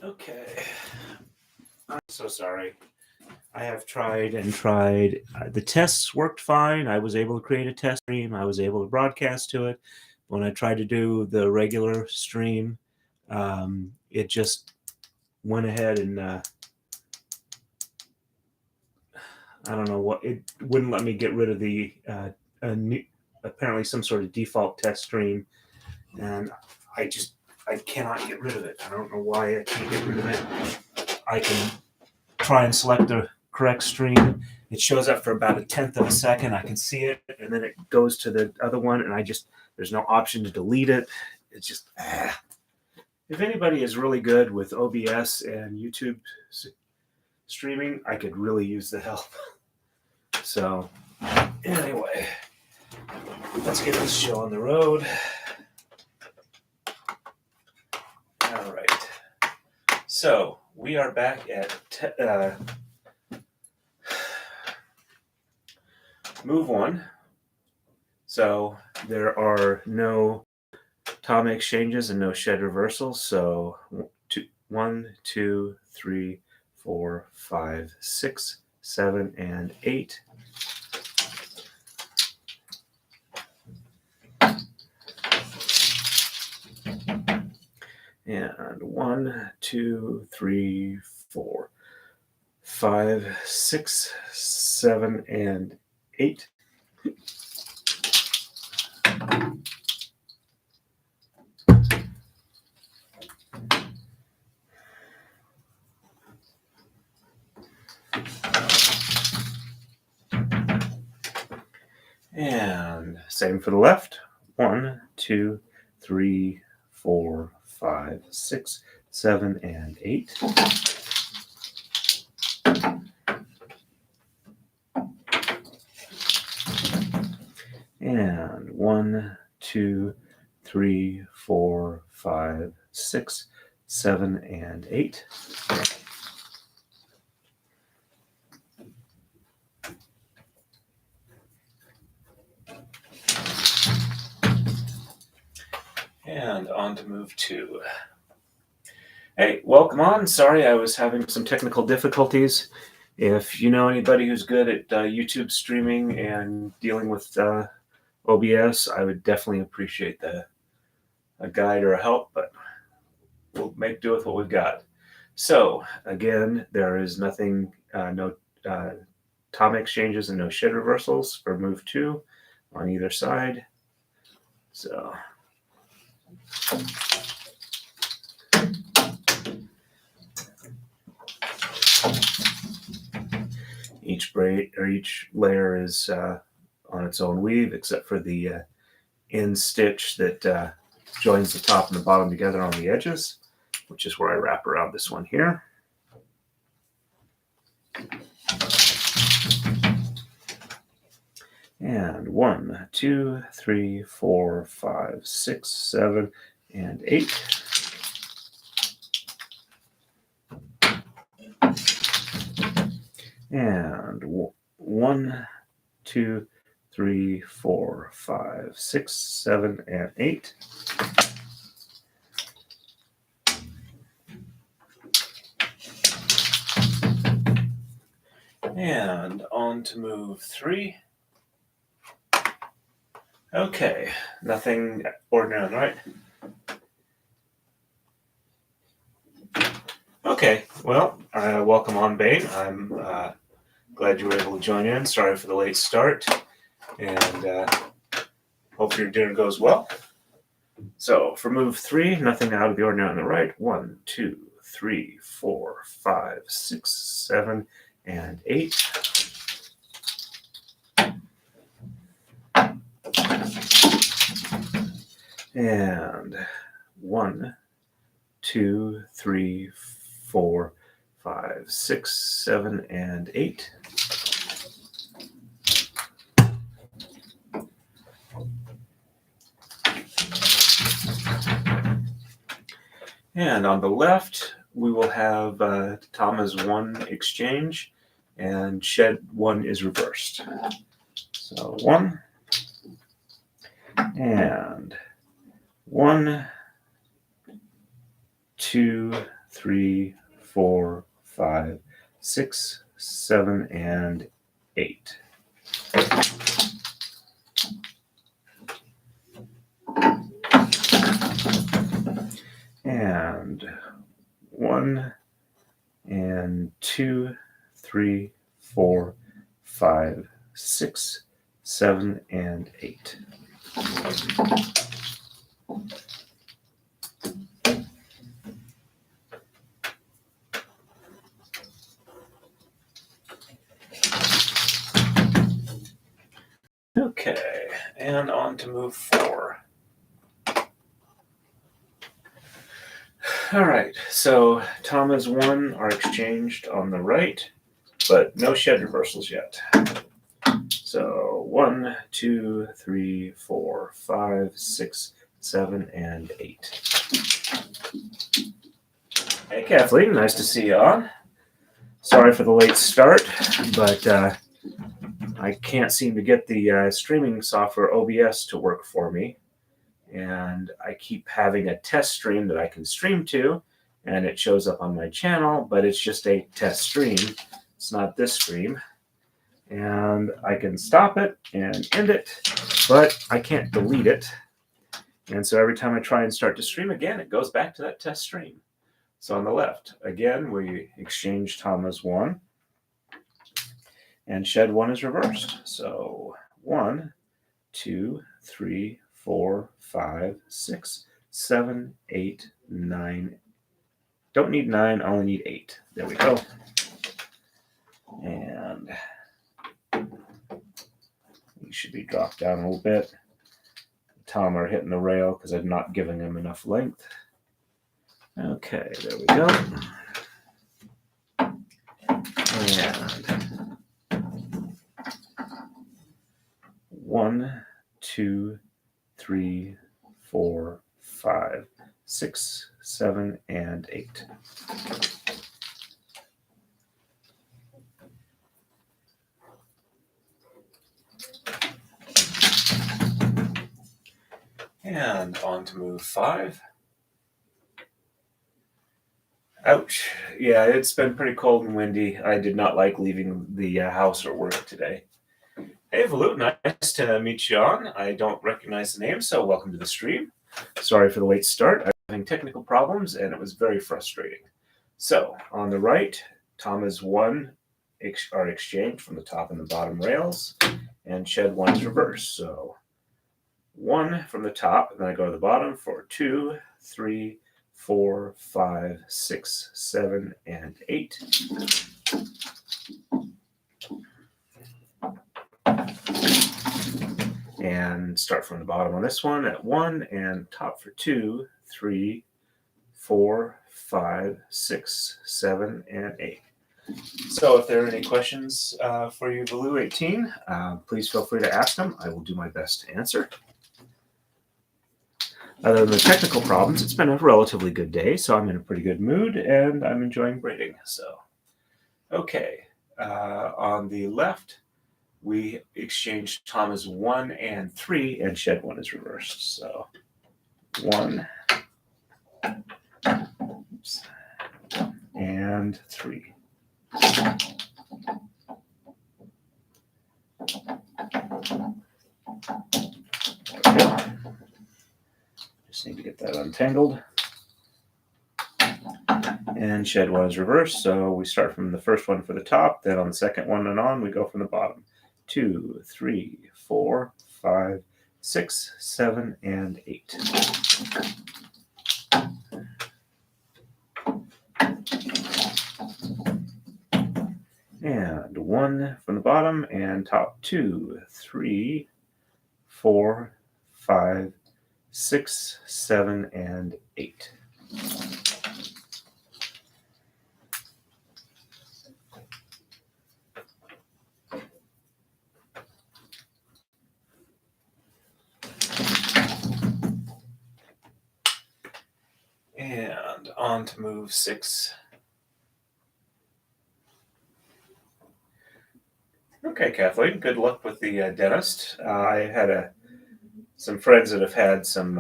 Okay. I'm so sorry. I have tried and tried. The tests worked fine. I was able to create a test stream. I was able to broadcast to it. When I tried to do the regular stream, it just went ahead and I don't know what, it wouldn't let me get rid of the apparently some sort of default test stream, and I cannot get rid of it. I don't know why I can't get rid of it. I can try and select the correct stream. It shows up for about 1/10 of a second. I can see it, and then it goes to the other one, and there's no option to delete it. It's just, if anybody is really good with OBS and YouTube streaming, I could really use the help. So, anyway, let's get this show on the road. All right. So, we are back at move 1. So, there are no tom exchanges and no shed reversals. So, 1, 2, 3, 4, 5, 6, 7, and 8. And 1, 2, 3, 4, 5, 6, 7, and 8. And same for the left. 1, 2, 3, 4, 5, 6, 7, and 8. And 1, 2, 3, 4, 5, 6, 7, and 8. And on to move 2. Hey, welcome on. Sorry, I was having some technical difficulties. If you know anybody who's good at YouTube streaming and dealing with OBS, I would definitely appreciate a guide or a help, but we'll make do with what we've got. So, again, there is nothing, no tom exchanges and no shed reversals for move 2 on either side. So, each braid or each layer is on its own weave, except for the end stitch that joins the top and the bottom together on the edges, which is where I wrap around this one here. And 1, 2, 3, 4, 5, 6, 7, and 8. And 1, 2, 3, 4, 5, 6, 7, and 8. And on to move 3. Okay, nothing ordinary, right? Okay, well, welcome on, Bane. I'm glad you were able to join in. Sorry for the late start, and hope your dinner goes well. So for move 3, nothing out of the ordinary on the right. 1, 2, 3, 4, 5, 6, 7, and 8. And 1, 2, 3, 4, 5, 6, 7, and 8. And on the left, we will have Tama's 1 exchange, and shed 1 is reversed. So 1, and 1, 2, 3, 4, 5, 6, 7, and 8. And 1 and 2, 3, 4, 5, 6, 7, and 8. Okay, and on to move 4. All right, so Tama's 1 are exchanged on the right, but no shed reversals yet. So 1, 2, 3, 4, 5, 6, 7, and 8. Hey, Kathleen, nice to see you on. Sorry for the late start, but I can't seem to get the streaming software OBS to work for me. And I keep having a test stream that I can stream to, and it shows up on my channel, but it's just a test stream. It's not this stream. And I can stop it and end it, but I can't delete it. And so every time I try and start to stream again, it goes back to that test stream. So on the left, again, we exchange Tama's 1, and shed 1 is reversed. So 1, 2, 3, 4, 5, 6, 7, 8, 9. Don't need 9, I only need 8. There we go. And we should be dropped down a little bit. Tom are hitting the rail because I'm not giving him enough length. Okay, there we go. And 1, 2, 3, 4, 5, 6, 7, and 8. And on to move 5. Ouch. Yeah, it's been pretty cold and windy. I did not like leaving the house or work today. Hey, Valut, nice to meet you on. I don't recognize the name, so welcome to the stream. Sorry for the late start. I was having technical problems, and it was very frustrating. So, on the right, Tama's 1 are exchanged from the top and the bottom rails, and shed 1 is reversed. So, 1 from the top, and then I go to the bottom for 2, 3, 4, 5, 6, 7, and 8. And start from the bottom on this one at 1, and top for 2, 3, 4, 5, 6, 7, and 8. So if there are any questions for you, Valoo18, please feel free to ask them. I will do my best to answer. Other than the technical problems, it's been a relatively good day, so I'm in a pretty good mood, and I'm enjoying braiding. So, okay, on the left, we exchanged Tama's 1 and 3, and shed 1 is reversed. So 1 and 3. Okay. Just need to get that untangled. And shed 1 is reversed, so we start from the first one for the top, then on the second one and on, we go from the bottom. 2, 3, 4, 5, 6, 7, and 8. And 1 from the bottom, and top 2, 3, 4, 5, 6, 7, and 8. And on to move 6. Okay, Kathleen, good luck with the dentist. I had some friends that have had some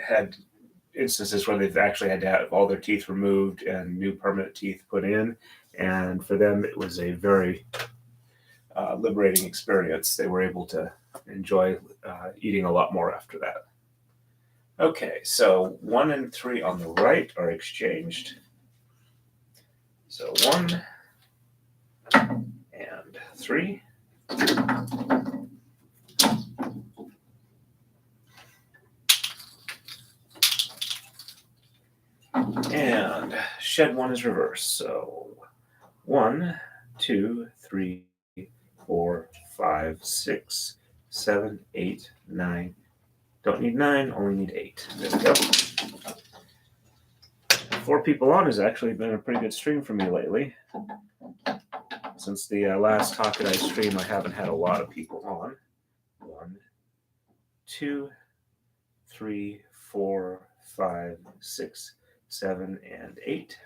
had instances where they've actually had to have all their teeth removed and new permanent teeth put in. And for them, it was a very liberating experience. They were able to enjoy eating a lot more after that. Okay, so 1 and 3 on the right are exchanged. So 1 and 3. And shed 1 is reversed. So 1, 2, 3, 4, 5, 6, 7, 8, 9. Don't need 9, only need 8. There we go. 4 people on has actually been a pretty good stream for me lately. Since the last Taka-Dai stream, I haven't had a lot of people on. 1, 2, 3, 4, 5, 6, 7, and 8.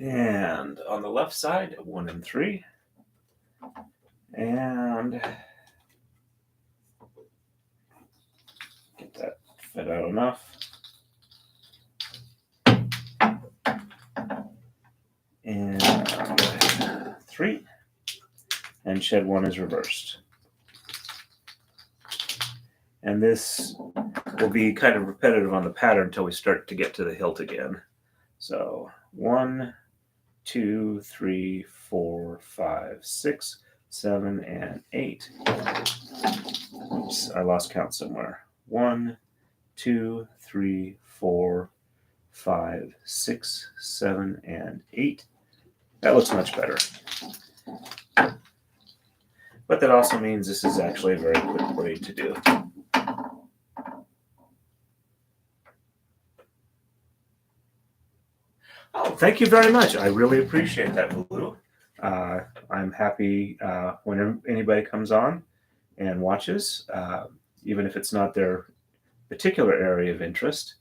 And on the left side, 1 and 3. And get that fed out enough. And 3. And shed 1 is reversed. And this will be kind of repetitive on the pattern until we start to get to the hilt again. So 1, 2, 3, 4, 5, 6, 7, and 8. Oops, I lost count somewhere. 1, 2, 3, 4, 5, 6, 7, and 8. That looks much better. But that also means this is actually a very quick braid to do. Oh, thank you very much. I really appreciate that, Blue. I'm happy when anybody comes on and watches, even if it's not their particular area of interest.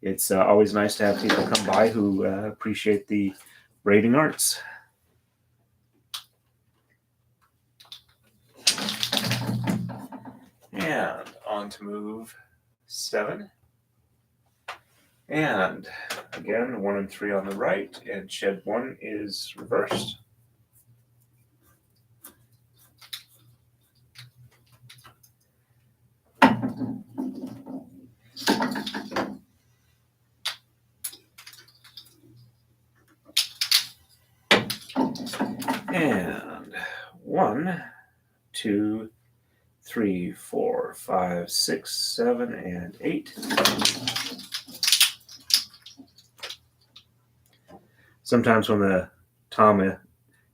It's always nice to have people come by who appreciate the braiding arts. And on to move 7. And again, 1 and 3 on the right, and shed 1 is reversed. And 1, 2, 3, 4, 5, 6, 7, and 8. Sometimes when the tama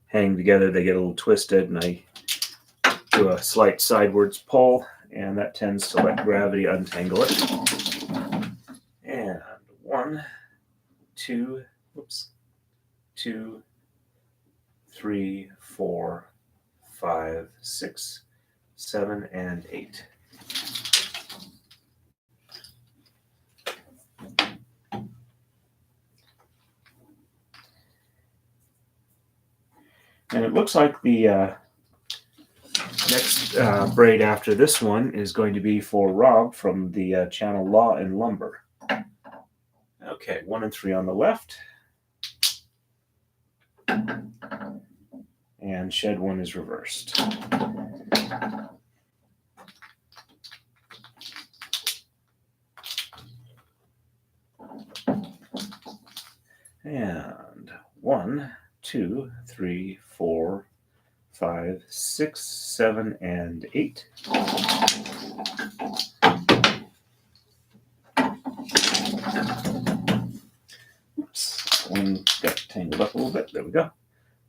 hang together, they get a little twisted, and I do a slight sidewards pull, and that tends to let gravity untangle it. And 1, 2, 2, 3, 4, 5, 6, 7, and 8. And it looks like the next braid after this one is going to be for Rob from the channel Law and Lumber. Okay, 1 and 3 on the left. And shed 1 is reversed. And 1, 2, 3, 4, 5, 6, 7, and 8. Oops, one got tangled up a little bit. There we go.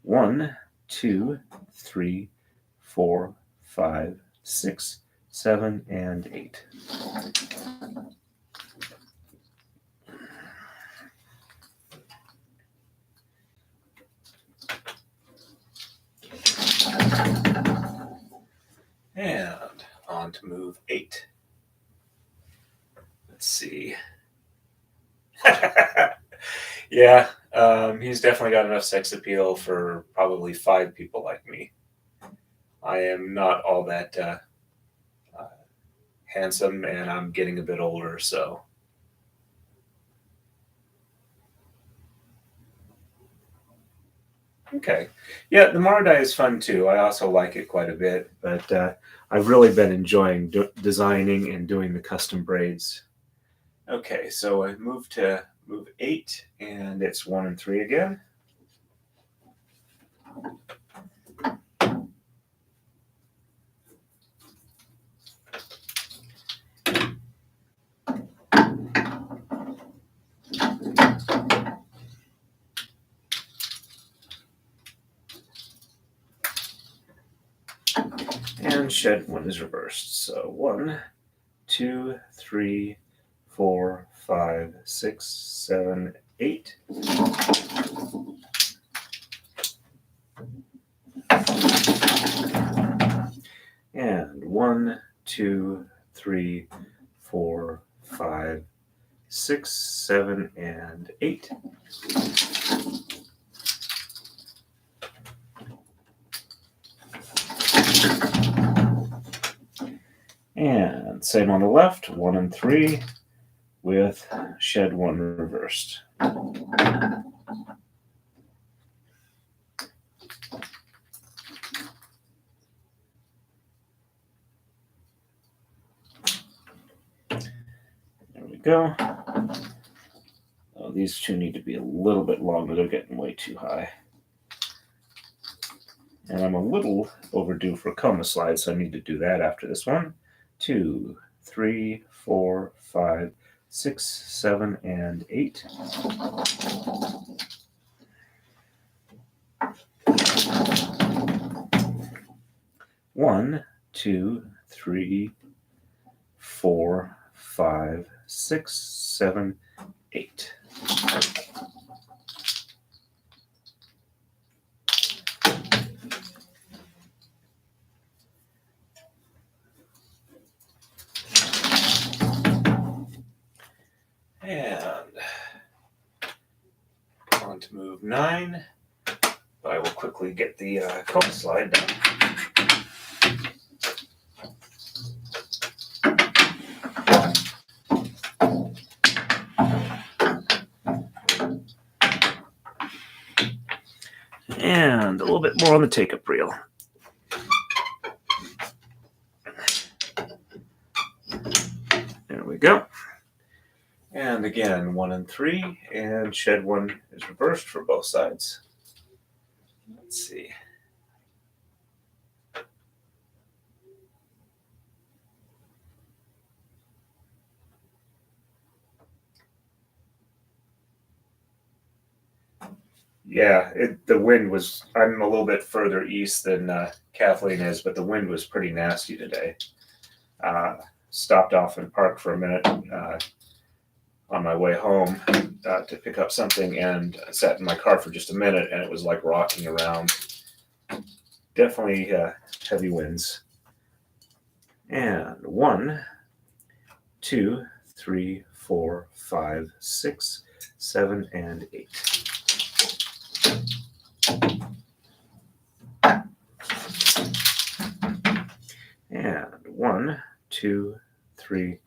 1, 2, 3, 4, 5, 6, 7, and 8. And on to move 8. Let's see. Yeah, He's definitely got enough sex appeal for probably 5 people like me. I am not all that handsome, and I'm getting a bit older, so. Okay. Yeah, the Mardai is fun too. I also like it quite a bit, but I've really been enjoying designing and doing the custom braids. Okay, so I moved to move 8, and it's 1 and 3 again. And shed 1 is reversed. So 1, 2, 3, 4, 5, 6, 7, 8. And 1, 2, 3, 4, 5, 6, 7, and 8. And same on the left, 1 and 3 with shed 1 reversed. There we go. Oh, these two need to be a little bit longer. They're getting way too high. And I'm a little overdue for a coma slide, so I need to do that after this one. 2, 3, 4, 5, 6, 7, and 8. One, 2, 3, 4, 5, 6, 7, 8. And on to move 9. But I will quickly get the coma slide done. And a little bit more on the take-up reel. There we go. And again, 1 and 3, and shed 1 is reversed for both sides. Let's see. Yeah, the wind was, I'm a little bit further east than Kathleen is, but the wind was pretty nasty today. Stopped off and parked for a minute on my way home to pick up something, and sat in my car for just a minute, and it was like rocking around. Definitely heavy winds. And 1, 2, 3, 4, 5, 6, 7, and 8. And 1, 2, 3,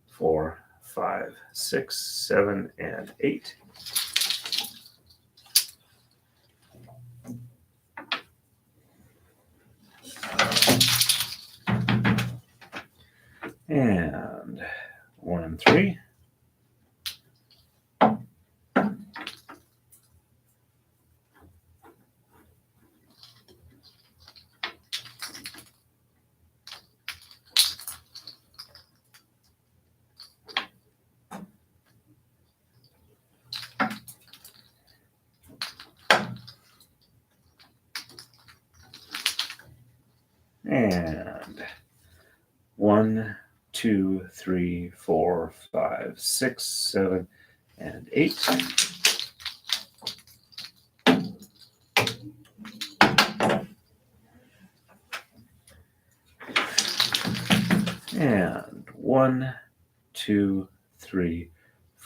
4, 5, 6, 7, and 8. And 1 and 3. And 1, 2, 3, 4, 5, 6, 7, and 8. And 1, 2, 3,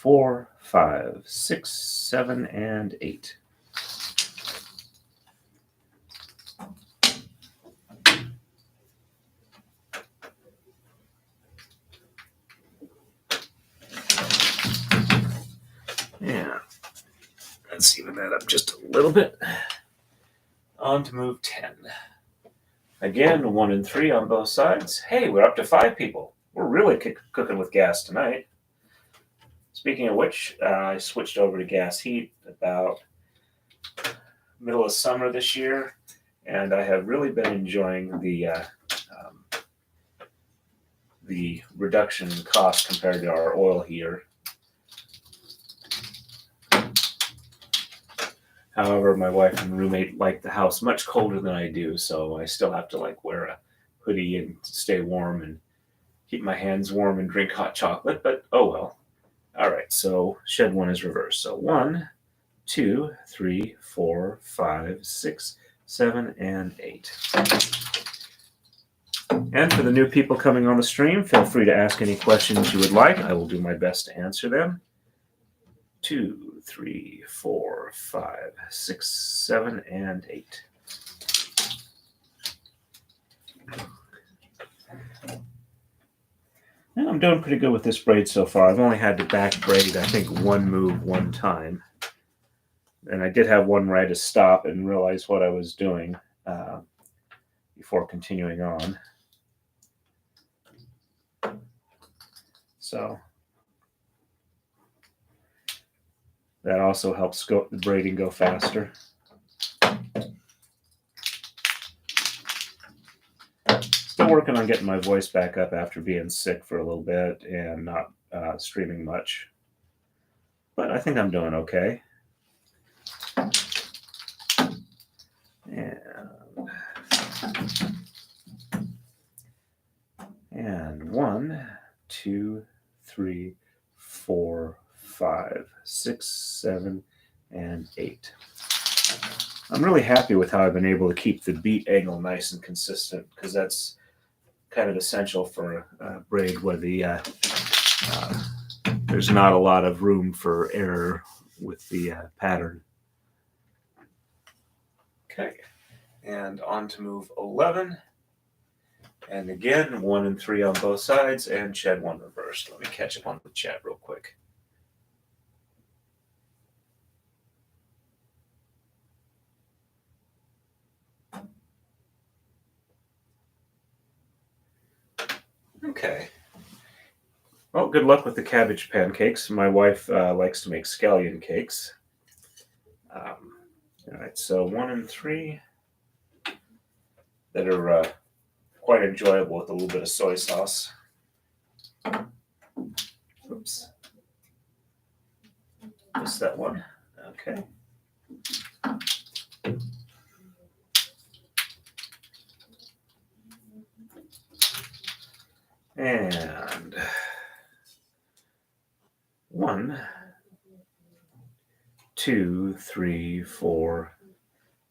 4, 5, 6, 7, and 8. Yeah, let's even that up just a little bit. On to move 10. Again, 1 and 3 on both sides. Hey, we're up to 5 people. We're really cooking with gas tonight. Speaking of which, I switched over to gas heat about middle of summer this year, and I have really been enjoying the reduction in cost compared to our oil heater. However, my wife and roommate like the house much colder than I do, so I still have to wear a hoodie and stay warm and keep my hands warm and drink hot chocolate, but oh well. All right, so shed 1 is reversed. So 1, 2, 3, 4, 5, 6, 7, and 8. And for the new people coming on the stream, feel free to ask any questions you would like. I will do my best to answer them. 2, 3, 4, 5, 6, 7, and 8. And I'm doing pretty good with this braid so far. I've only had to back braid, I think, 1 move 1 time. And I did have one where I had to stop and realize what I was doing before continuing on. So that also helps the braiding go faster. Still working on getting my voice back up after being sick for a little bit and not streaming much. But I think I'm doing okay. And 1, 2, 3, 4, 5, 6, 7, and 8. I'm really happy with how I've been able to keep the beat angle nice and consistent, because that's kind of essential for a braid where there's not a lot of room for error with the pattern. Okay, and on to move 11. And again, 1 and 3 on both sides, and shed 1 reversed. Let me catch up on the chat real quick. Okay. Well, good luck with the cabbage pancakes. My wife likes to make scallion cakes. All right, so 1 and 3 that are quite enjoyable with a little bit of soy sauce. Oops. Just that one. Okay. And 1, 2, 3, 4,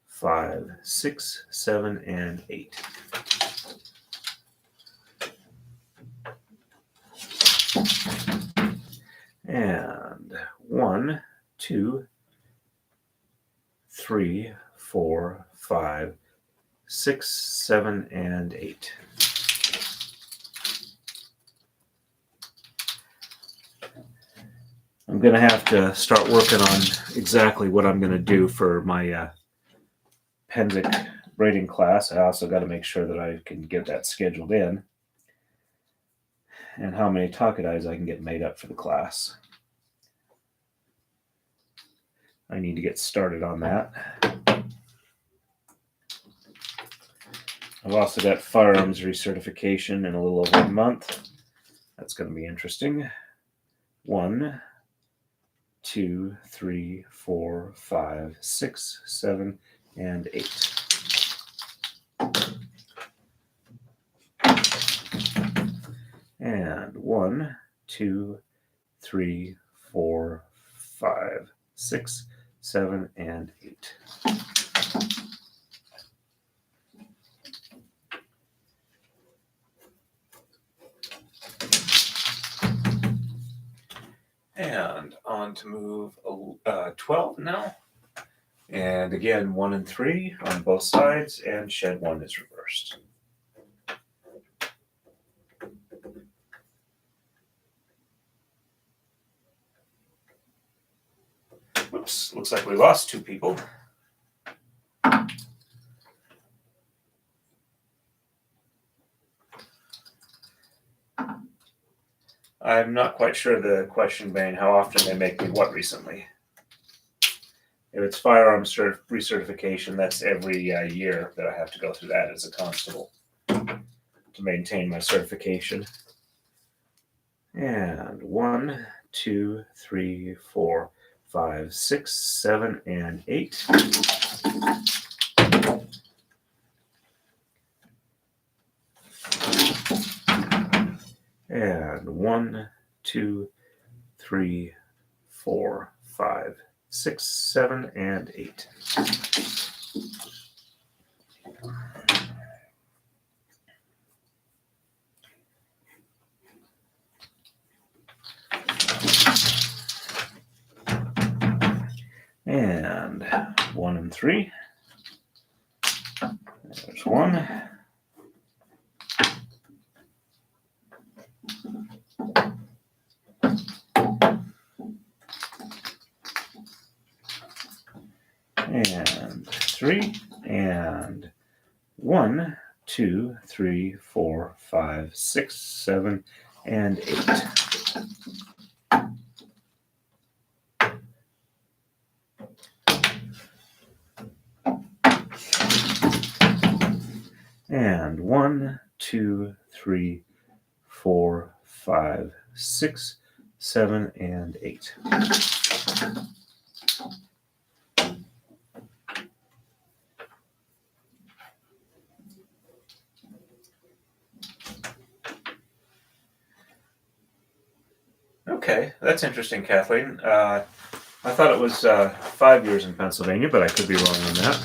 5, 6, 7, and 8. And 1, 2, 3, 4, 5, 6, 7, and 8. I'm going to have to start working on exactly what I'm going to do for my Penzic braiding class. I also got to make sure that I can get that scheduled in, and how many Taka-Dais I can get made up for the class. I need to get started on that. I've also got firearms recertification in a little over a month. That's going to be interesting. 1, 2, 3, 4, 5, 6, 7, and 8. And 1, 2, 3, 4, 5, 6, 7, and 8. And on to move 12 now. And again, 1 and 3 on both sides, and shed 1 is reversed. Whoops, looks like we lost 2 people. I'm not quite sure the question being how often they make me what recently. If it's firearms recertification, that's every year that I have to go through that as a constable to maintain my certification. And 1, 2, 3, 4, 5, 6, 7, and 8. And 1, 2, 3, 4, 5, 6, 7, and 8. And 1 and 3. There's 1. And 3. And 1, 2, 3, 4, 5, 6, 7, and 8. And 1, 2, 3, 4, 5, 6, 7, and 8. Okay, that's interesting, Kathleen. I thought it was 5 years in Pennsylvania, but I could be wrong on that.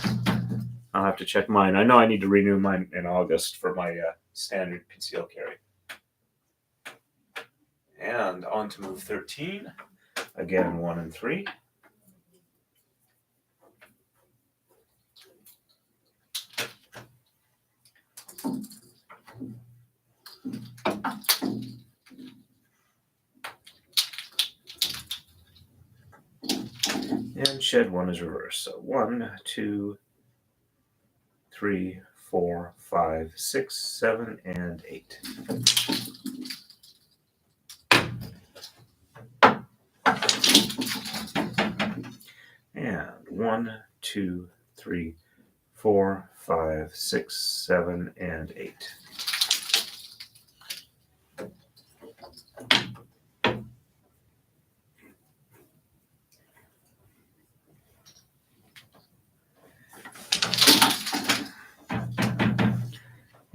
I'll have to check mine. I know I need to renew mine in August for my standard concealed carry. And on to move 13. Again, 1 and 3. And shed 1 is reversed. So 1, 2, 3, 4, 5, 6, 7, and 8. And 1, 2, 3, 4, 5, 6, 7, and 8.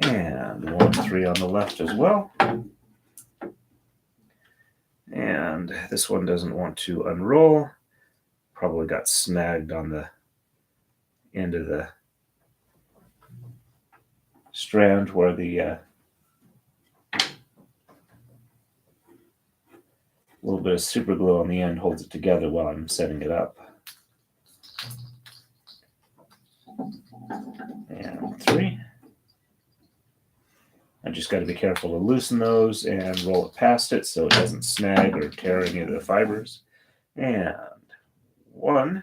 And 1, 3 on the left as well. And this one doesn't want to unroll. Probably got snagged on the end of the strand where the little bit of super glue on the end holds it together while I'm setting it up. And 3. I just got to be careful to loosen those and roll it past it so it doesn't snag or tear any of the fibers. And 1,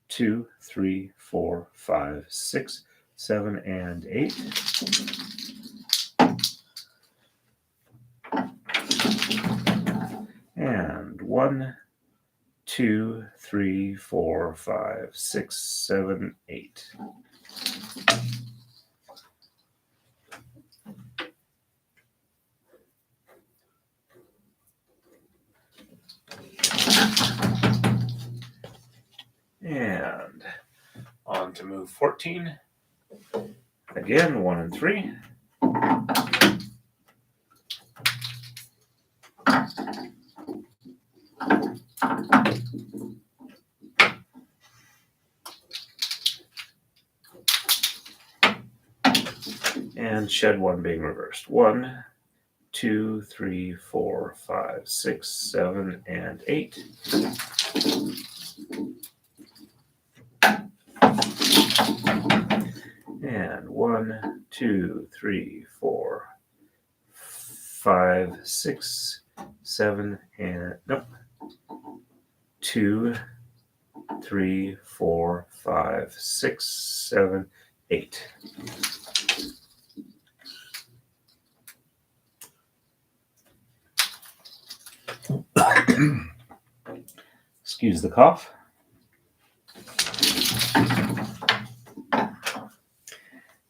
2, 3, 4, 5, 6, 7, and 8. And 1, 2, 3, 4, 5, 6, 7, 8. And on to move 14. Again, 1 and 3. And shed 1 being reversed. 1, 2, 3, 4, 5, 6, 7, and 8. And 1, 2, 3, 4, 5, 6, 7, and nope. 2, 3, 4, 5, 6, 7, 8. Excuse the cough.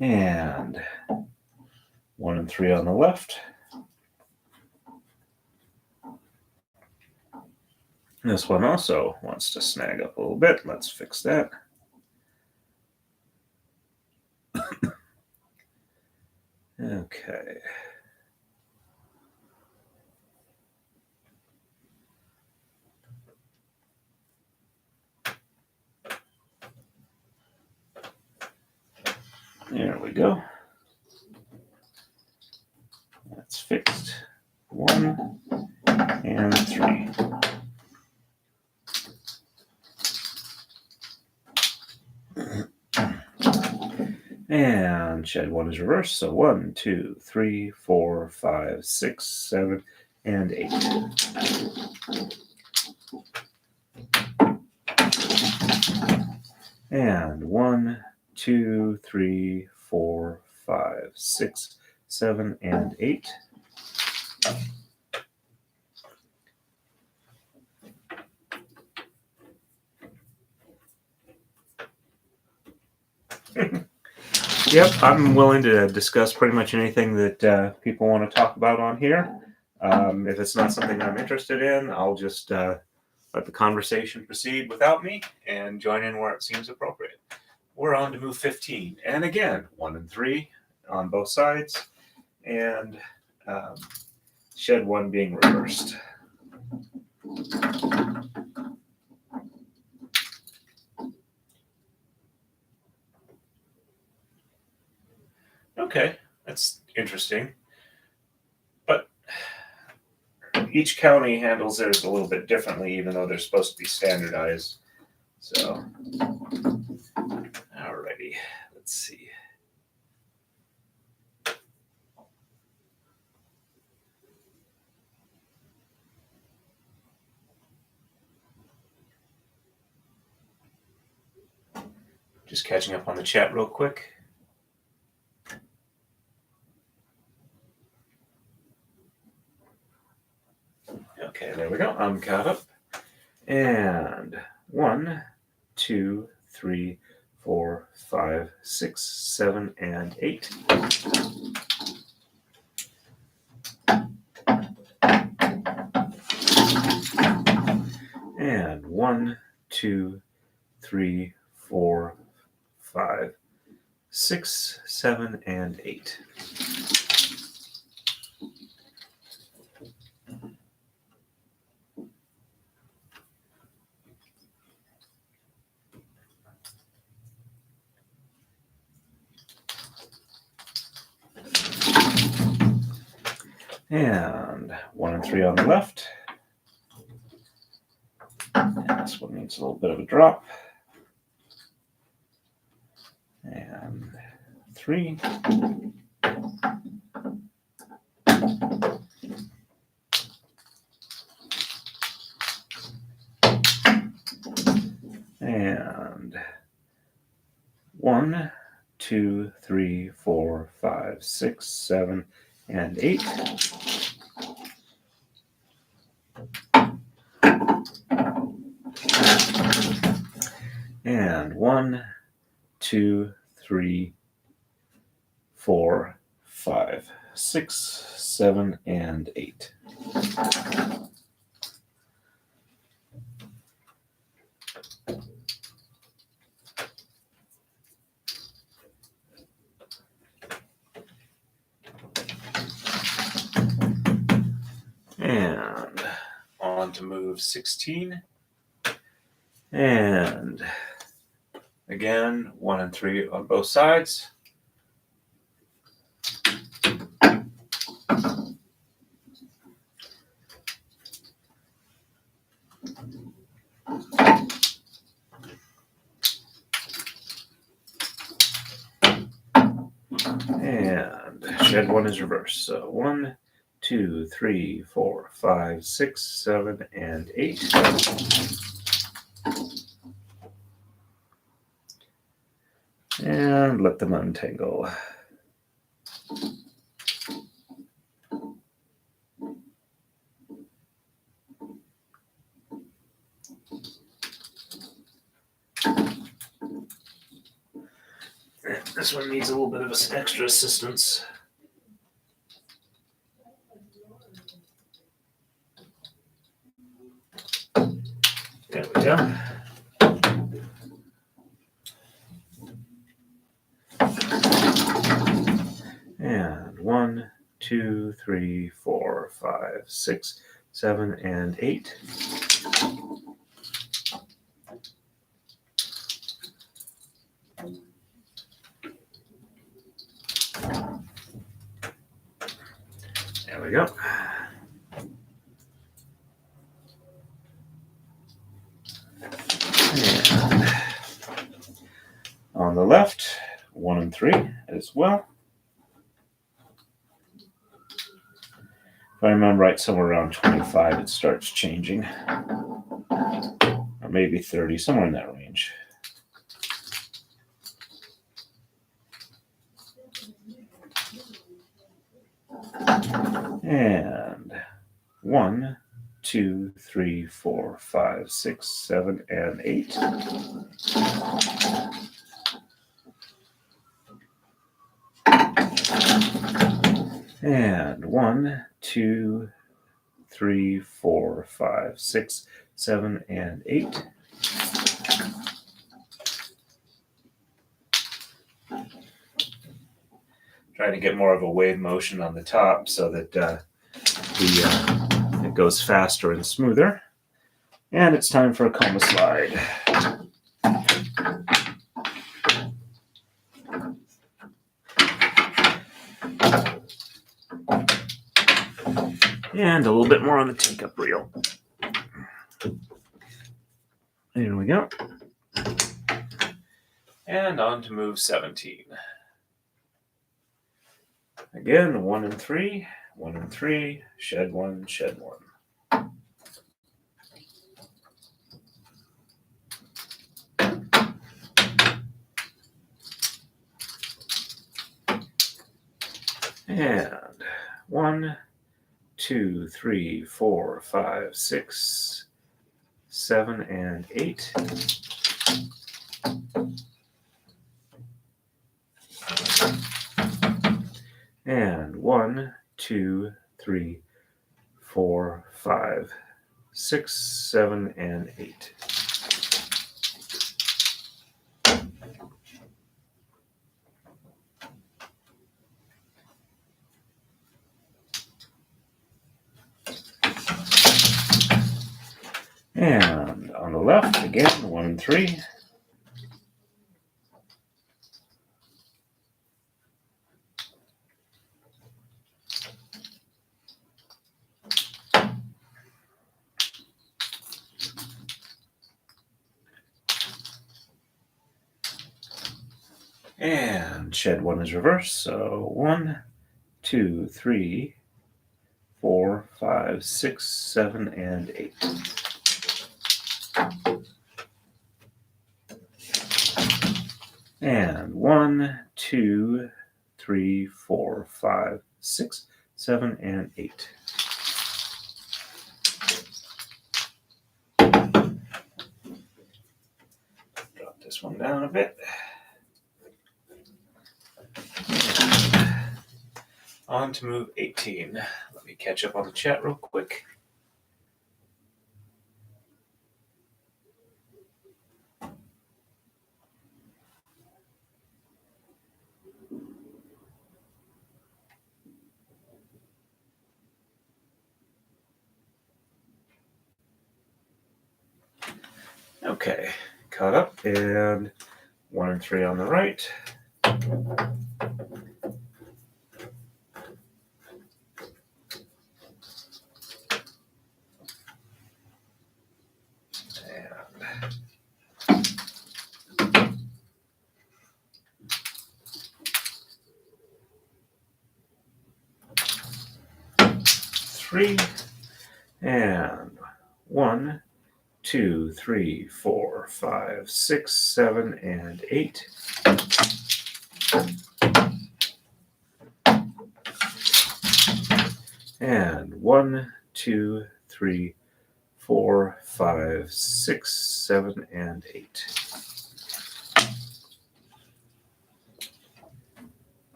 And 1 and 3 on the left. This one also wants to snag up a little bit. Let's fix that. Okay. There we go. That's fixed. 1 and 3. And shed 1 is reversed. So 1, 2, 3, 4, 5, 6, 7, and 8. And 1, 2, 3, 4, 5, 6, 7, and 8. Yep, I'm willing to discuss pretty much anything that people want to talk about on here. If it's not something I'm interested in, I'll just let the conversation proceed without me and join in where it seems appropriate. We're on to move 15. And again, 1 and 3 on both sides. And shed 1 being reversed. Okay, that's interesting. But each county handles theirs a little bit differently, even though they're supposed to be standardized. So, alrighty, let's see. Just catching up on the chat real quick. Okay, there we go. I'm caught up. And 1, 2, 3, 4, 5, 6, 7, and 8. And 1, 2, 3, 4, 5, 6, 7, and 8. And 1 and 3 on the left. And this one needs a little bit of a drop. And 3. And 1, 2, 3, 4, 5, 6, 7, and 8. And 1, 2, 3, 4, 5, 6, 7, and 8. And on to move 16. And again, 1 and 3 on both sides. shed 1 is reversed. So 1, 2, 3, 4, 5, 6, 7, and 8. And let them untangle. This one needs a little bit of extra assistance. There we go. And 1, 2, 3, 4, 5, 6, 7, and 8. There we go. And on the left, 1 and 3 as well. If I remember right, somewhere around 25 it starts changing. Or maybe 30, somewhere in that range. And 1, 2, 3, 4, 5, 6, 7, and 8. And 1, 2, 3, 4, 5, 6, 7, and 8. Trying to get more of a wave motion on the top so that it goes faster and smoother. And it's time for a coma slide. And a little bit more on the take-up reel. There we go. And on to move 17. Again, 1 and 3, 1 and 3, shed 1, shed 1. And 1, 2, 3, 4, 5, 6, 7, and 8. And 1, 2, 3, 4, 5, 6, 7, and 8. And on the left, again, 1 and 3. And shed 1 is reversed, so 1, 2, 3, 4, 5, 6, 7, and 8. And 1, 2, 3, 4, 5, 6, 7, and 8. Drop this one down a bit. On to move 18. Let me catch up on the chat real quick. Okay, caught up, and 1 and 3 on the right. 3, and 1, 2, 3, 4, 5, 6, 7, and 8. And 1, 2, 3, 4, 5, 6, 7, and 8.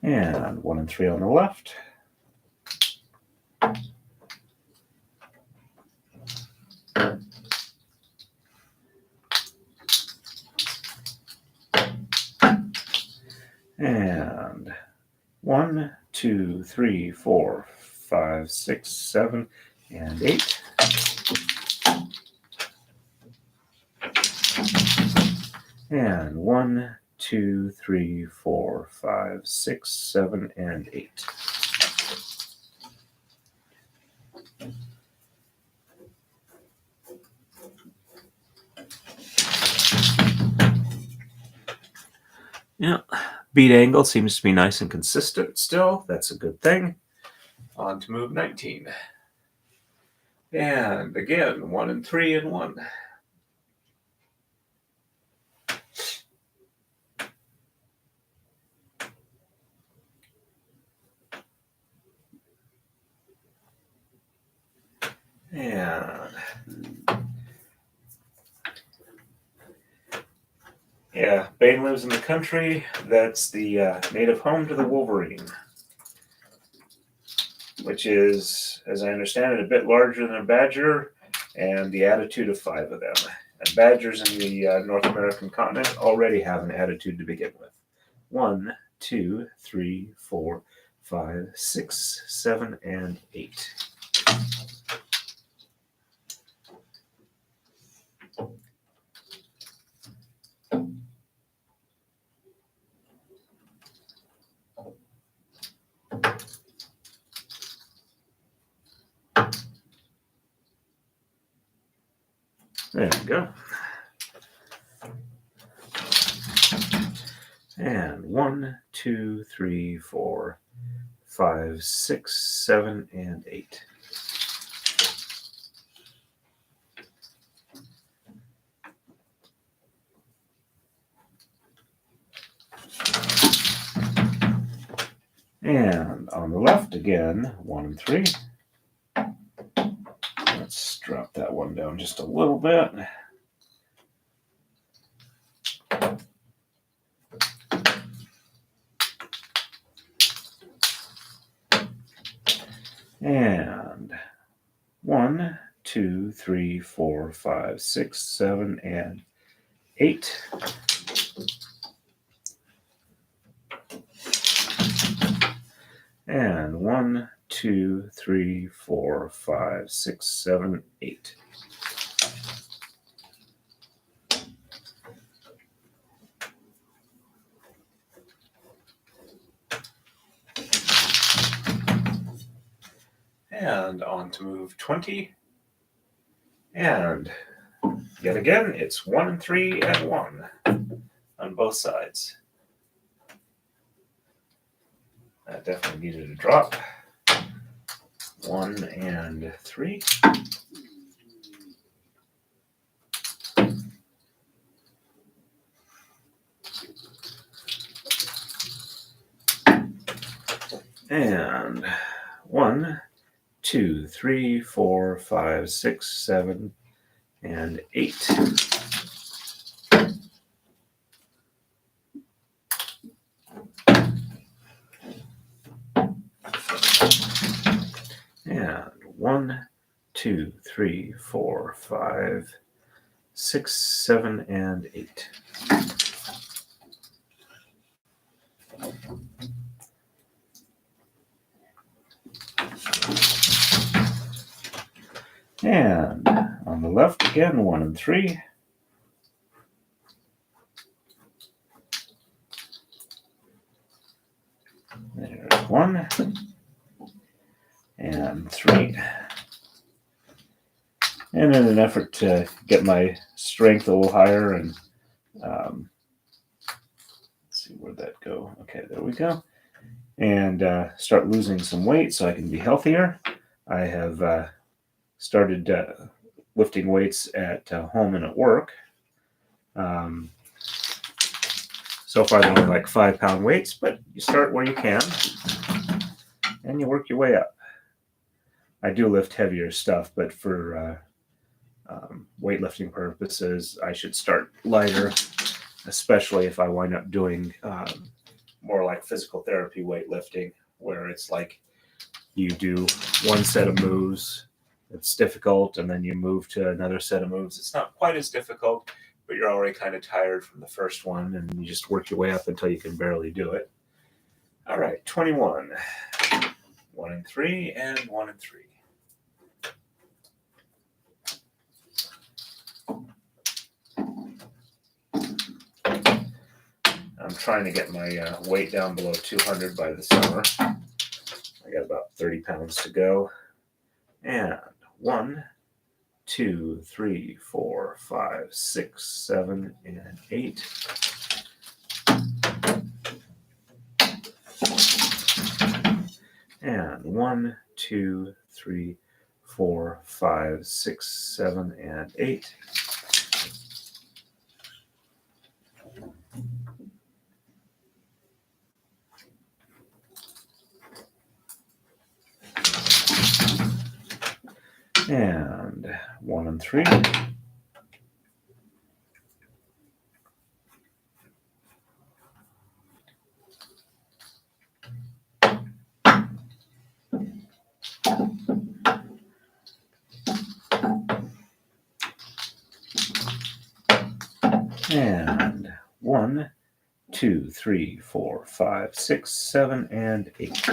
And 1 and 3 on the left. And 1, 2, 3, 4, 5, 6, 7, and 8. And 1, 2, 3, 4, 5, 6, 7, and 8. Yeah, beat angle seems to be nice and consistent still. That's a good thing. On to move 19. And again, 1 and 3 and 1. And yeah, Bane lives in the country. That's the native home to the Wolverine, which is, as I understand it, a bit larger than a badger, and the attitude of 5 of them. And badgers in the North American continent already have an attitude to begin with. 1, 2, 3, 4, 5, 6, 7, and 8. There we go. And 1, 2, 3, 4, 5, 6, 7, and 8. And on the left again, 1 and 3. Let's drop that one down just a little bit. And 1, 2, 3, 4, 5, 6, 7, and 8. And 1, 2, 3, 4, 5, 6, 7, 8. And on to move 20. And yet again, it's 1 and 3 and 1 on both sides. That definitely needed a drop. 1 and 3. And 1, 2, 3, 4, 5, 6, 7, and 8. And 1, 2, 3, 4, 5, 6, 7, and 8. And on the left again, 1 and 3. There's 1 and 3. And in an effort to get my strength a little higher and let's see, where'd that go? Okay, there we go. And start losing some weight so I can be healthier. I have started lifting weights at home and at work. So far, they're only like 5-pound weights, but you start where you can and you work your way up. I do lift heavier stuff, but for weightlifting purposes, I should start lighter, especially if I wind up doing more like physical therapy weightlifting, where it's like you do one set of moves, it's difficult, and then you move to another set of moves. It's not quite as difficult, but you're already kind of tired from the first one, and you just work your way up until you can barely do it. All right, 21. 1 and 3, and 1 and 3. I'm trying to get my weight down below 200 by the summer. I got about 30 pounds to go. And 1, 2, 3, 4, 5, 6, 7, and 8. And 1, 2, 3, 4, 5, 6, 7, and 8. And 1 and 3. And 1, 2, 3, 4, 5, 6, 7, and 8.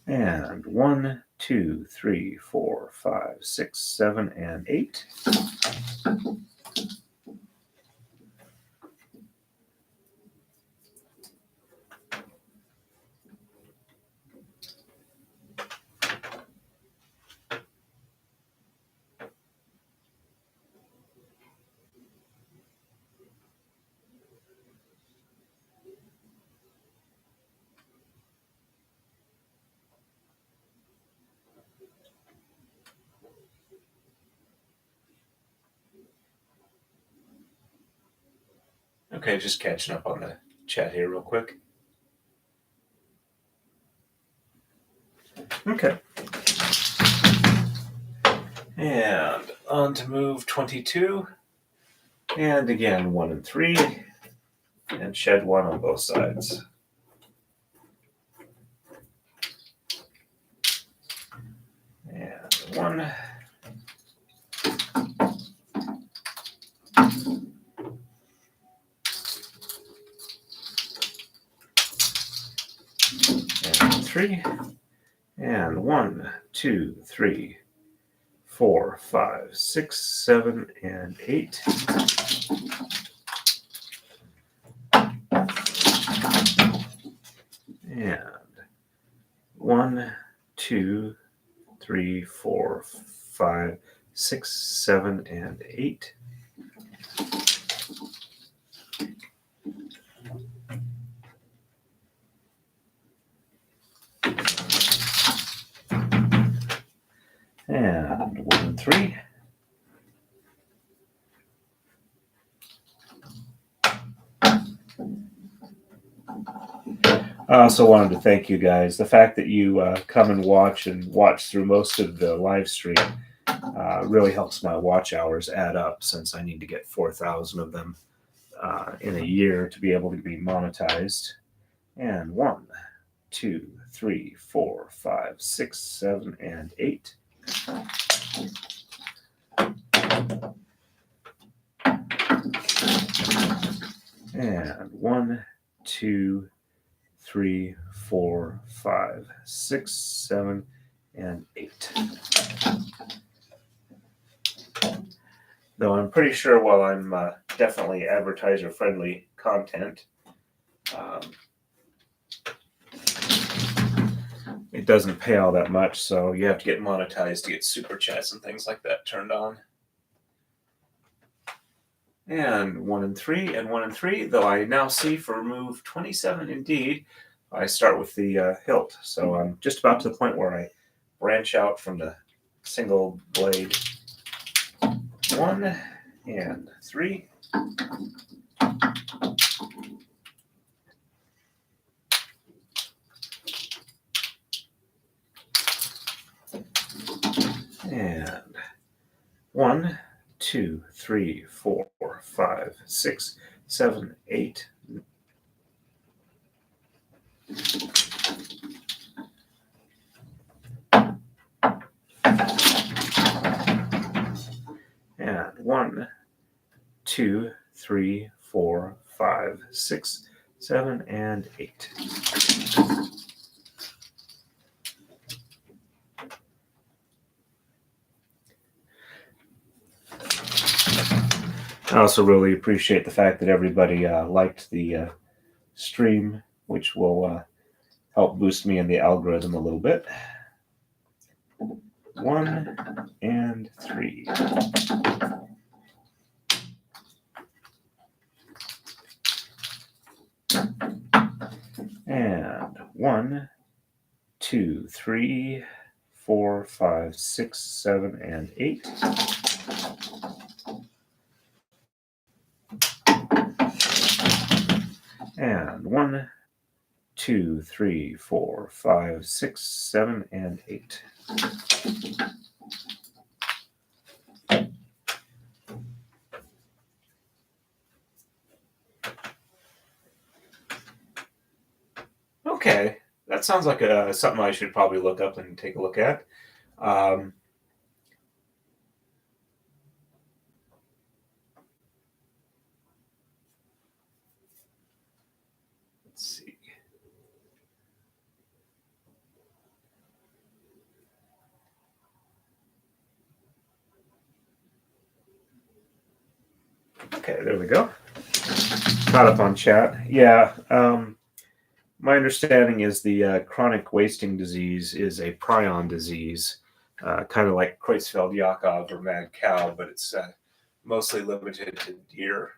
And 1, 2, 3, 4, 5, 6, 7, and 8. Okay, just catching up on the chat here real quick. Okay. And on to move 22. And again, 1 and 3. And shed 1 on both sides. And 1. And 3. And 1, 2, 3, 4, 5, 6, 7, and 8. And 1, 2, 3, 4, 5, 6, 7, and 8. And 1 and 3. I also wanted to thank you guys. The fact that you come and watch through most of the live stream really helps my watch hours add up, since I need to get 4,000 of them in a year to be able to be monetized. And 1, 2, 3, 4, 5, 6, 7, and 8. And 1, 2, 3, 4, 5, 6, 7, and 8. Though I'm pretty sure, while I'm definitely advertiser-friendly content, it doesn't pay all that much, so you have to get monetized to get super chats and things like that turned on. And 1 and 3 and 1 and 3, though I now see for move 27 indeed, I start with the hilt. So I'm just about to the point where I branch out from the single blade. 1 and 3. And 1, 2, 3, 4, 5, 6, 7, 8. And 1, 2, 3, 4, 5, 6, 7, and 8. I also really appreciate the fact that everybody liked the stream, which will help boost me in the algorithm a little bit. 1 and 3. And 1, 2, 3, 4, 5, 6, 7, and 8. And 1, 2, 3, 4, 5, 6, 7, and 8. Okay, that sounds like something I should probably look up and take a look at. Let's see. Okay, there we go. Caught up on chat. Yeah, my understanding is the chronic wasting disease is a prion disease, kind of like Creutzfeldt-Jakob or mad cow, but it's mostly limited to deer.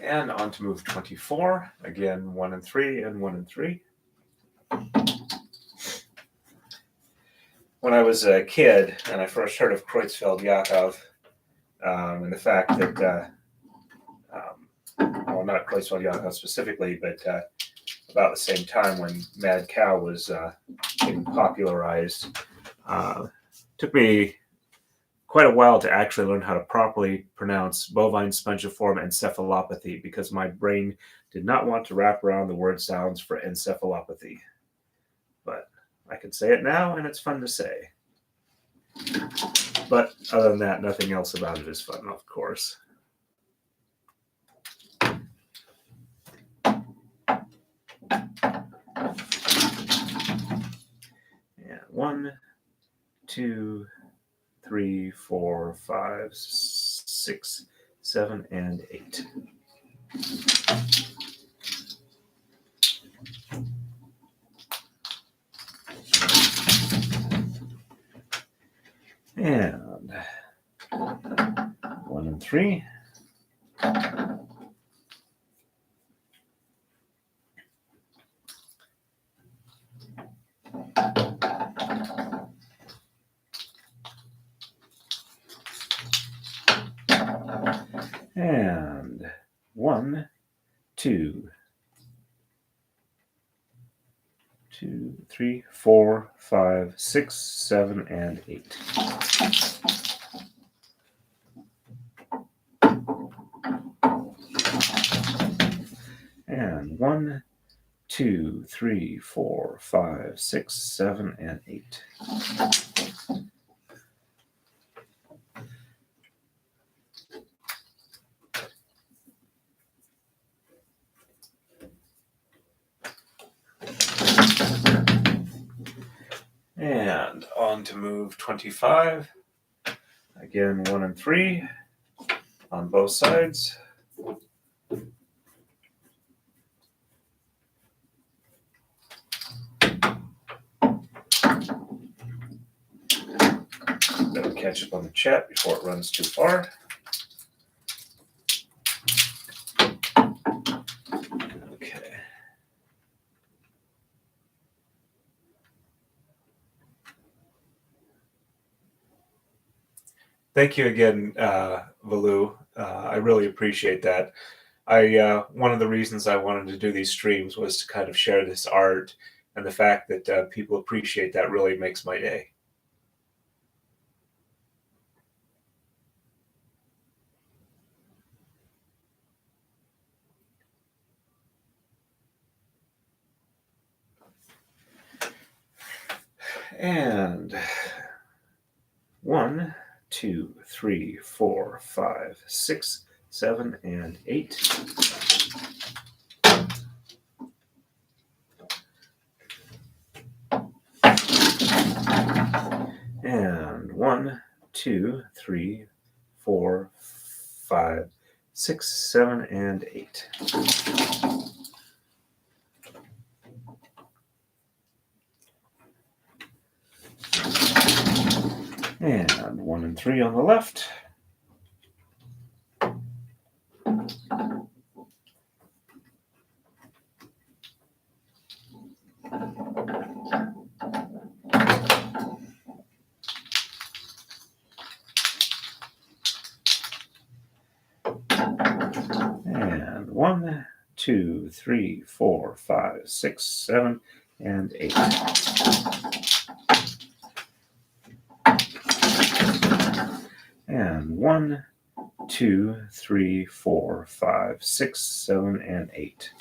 And on to move 24. Again, 1 and 3 and 1 and 3. When I was a kid and I first heard of Creutzfeldt-Jakob and the fact that, well, not Creutzfeldt-Jakob specifically, but about the same time when mad cow was getting popularized, took me quite a while to actually learn how to properly pronounce bovine spongiform encephalopathy because my brain did not want to wrap around the word sounds for encephalopathy. But I can say it now, and it's fun to say. But other than that, nothing else about it is fun, of course. And 1, 2, 3, 4, 5, 6, 7, and 8. And 1 and 3. And 1, 2, 3, 4, 5, 6, 7, and 8. And 1, 2, 3, 4, 5, 6, 7, and 8. And on to move 25. Again, 1 and 3 on both sides. better catch up on the chat before it runs too far. Okay. Thank you again, Valu. I really appreciate that. One of the reasons I wanted to do these streams was to kind of share this art, and the fact that people appreciate that really makes my day. And 1, 2, 3, 4, 5, 6, 7, and 8. And 1, 2, 3, 4, 5, 6, 7, and 8. And 1 and 3 on the left. And 1, 2, 3, 4, 5, 6, 7, and 8. And 1, 2, 3, 4, 5, 6, 7, and 8.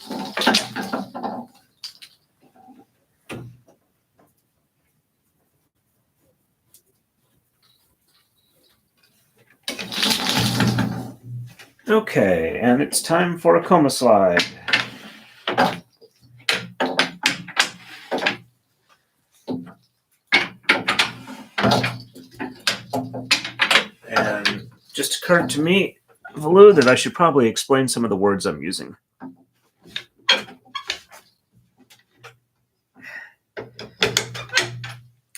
Okay, and it's time for a coma slide. And just occurred to me, Valu, that I should probably explain some of the words I'm using.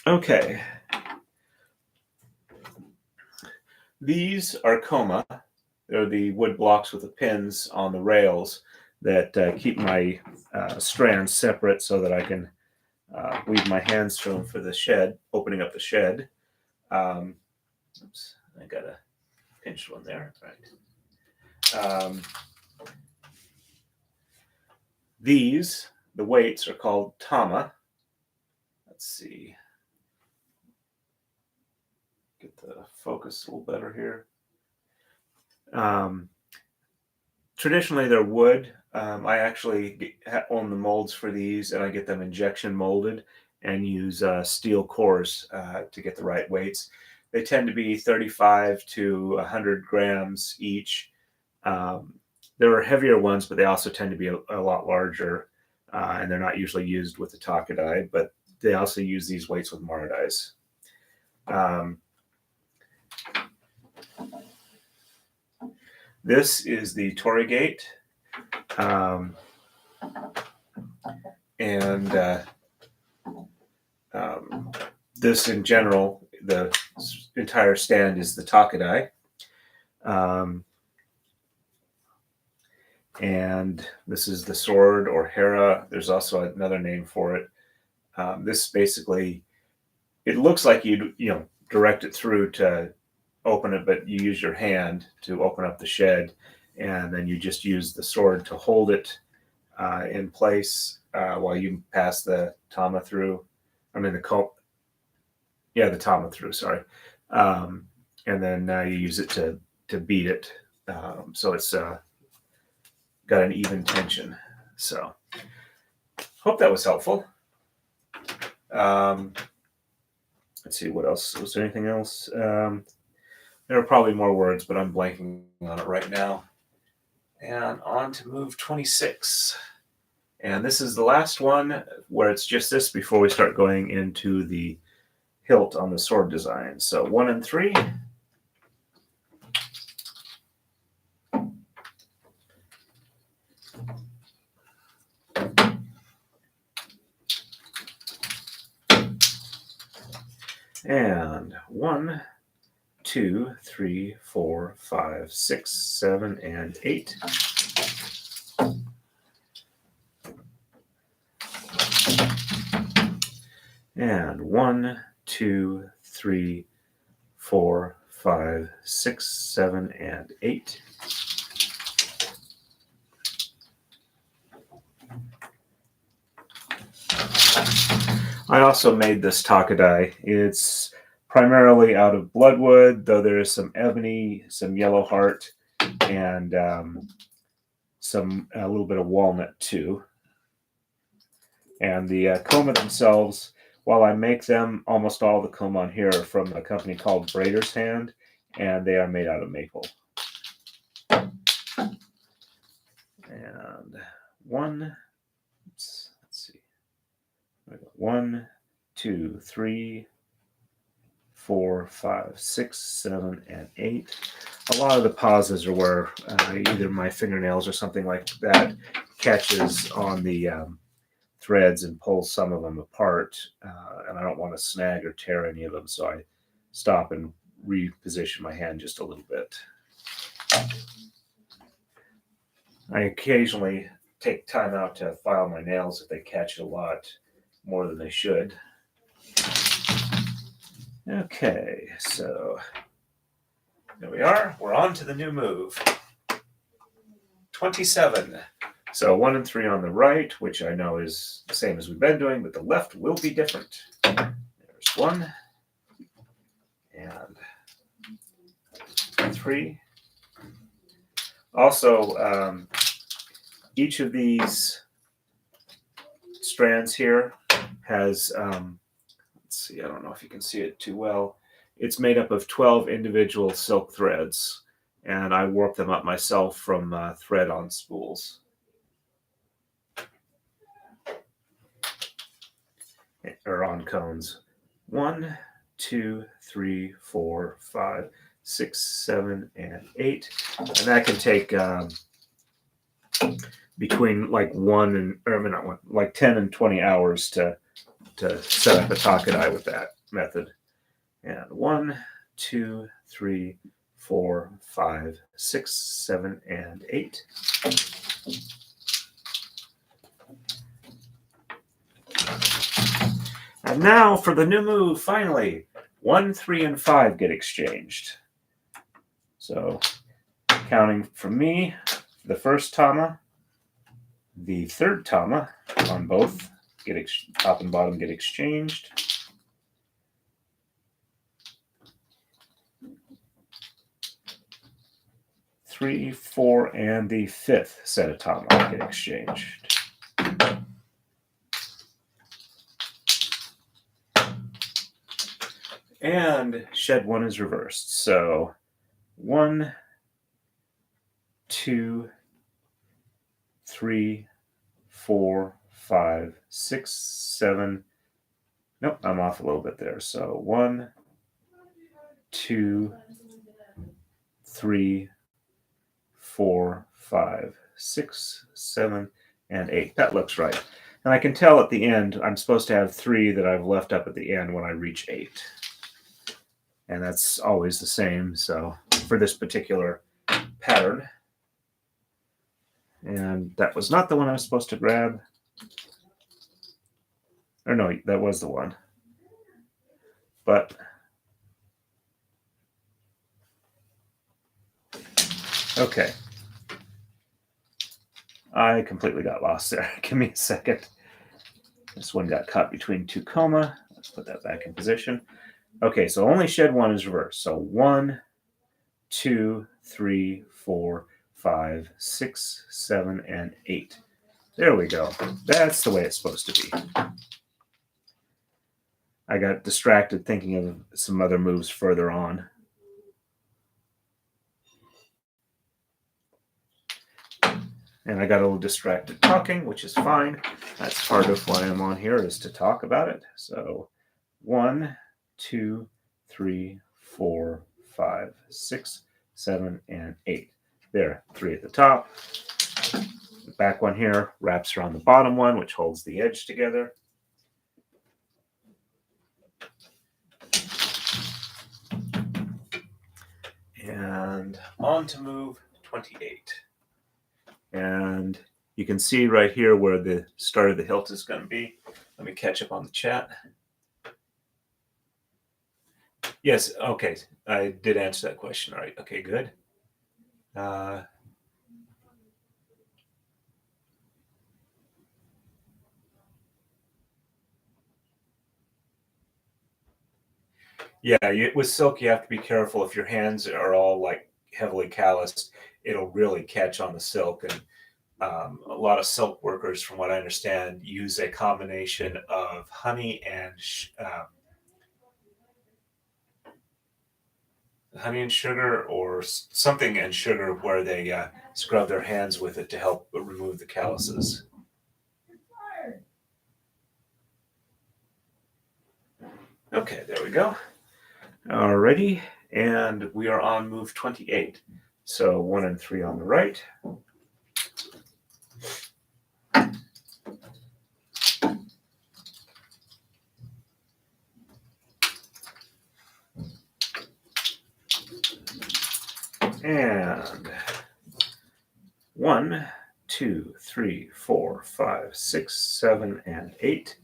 Okay. These are koma. They're the wood blocks with the pins on the rails that keep my strands separate so that I can weave my hands through them for the shed, opening up the shed. Oops, I got a pinched one there. Right. These, the weights, are called tama. Let's see. Get the focus a little better here. Traditionally, they're wood. I actually own the molds for these, and I get them injection molded and use steel cores to get the right weights. They tend to be 35 to 100 grams each. There are heavier ones, but they also tend to be a lot larger, and they're not usually used with the Taka-Dai, but they also use these weights with Maradais. This is the Torii gate, and this in general, the entire stand is the Takadai. And this is the sword, or hera. There's also another name for it. This basically, it looks like you direct it through to open it, but you use your hand to open up the shed, and then you just use the sword to hold it in place while you pass the tama through. I mean the tama through. Sorry, and then you use it to beat it, so it's got an even tension. So, hope that was helpful. Let's see, what else? Was there anything else? There are probably more words, but I'm blanking on it right now. And on to move 26. And this is the last one where it's just this before we start going into the hilt on the sword design. So 1 and 3. And 1, 2, 3, 4, 5, 6, 7, and 8. And 1, 2, 3, 4, 5, 6, 7, and 8. I also made this Taka-Dai. It's primarily out of bloodwood, though there is some ebony, some yellow heart, and a little bit of walnut too. And the koma themselves, while I make them, almost all the koma on here are from a company called Braider's Hand, and they are made out of maple. And let's see. 1, 2, 3, 4, 5, 6, 7, and 8. A lot of the pauses are where either my fingernails or something like that catches on the threads and pulls some of them apart, and I don't want to snag or tear any of them, so I stop and reposition my hand just a little bit. I occasionally take time out to file my nails if they catch a lot more than they should. Okay, so there we are. We're on to the new move. 27. So 1 and 3 on the right, which I know is the same as we've been doing, but the left will be different. There's 1 and 3. Also, each of these strands here has, let's see, I don't know if you can see it too well. It's made up of 12 individual silk threads, and I warp them up myself from thread on spools. Or on cones. 1, 2, 3, 4, 5, 6, 7, and 8. And that can take between like 10 and 20 hours to set up a Takadai with that method. And 1, 2, 3, 4, 5, 6, 7, and 8. And now for the new move, finally. 1, 3, and 5 get exchanged. So, counting from me, the first tama, the third tama on both, top and bottom get exchanged. Three, 4, and the fifth set of tama get exchanged. And shed 1 is reversed. So 1, 2, 3, 4, 5, 6, 7. Nope, I'm off a little bit there. So 1, 2, 3, 4, 5, 6, 7, and 8. That looks right. And I can tell at the end, I'm supposed to have 3 that I've left up at the end when I reach 8. And that's always the same, so for this particular pattern. And that was not the one I was supposed to grab. Or no, that was the one. But okay. I completely got lost there. Give me a second. This one got caught between 2 koma. Let's put that back in position. Okay, so only shed 1 is reversed. So 1, 2, 3, 4, 5, 6, 7, and 8. There we go. That's the way it's supposed to be. I got distracted thinking of some other moves further on. And I got a little distracted talking, which is fine. That's part of why I'm on here, is to talk about it. So 1, 2, 3, 4, 5, 6, 7, and 8. There, 3 at the top. The back one here wraps around the bottom one, which holds the edge together. And on to move 28. And you can see right here where the start of the hilt is going to be. Let me catch up on the chat. Yes, okay. I did answer that question. All right. Okay, good. Yeah, with silk, you have to be careful. If your hands are all like heavily calloused, it'll really catch on the silk. And a lot of silk workers, from what I understand, use a combination of honey and sugar, or something and sugar, where they scrub their hands with it to help remove the calluses. Okay, there we go. Alrighty, and we are on move 28. So 1 and 3 on the right. And 1, 2, 3, 4, 5, 6, 7, and 8.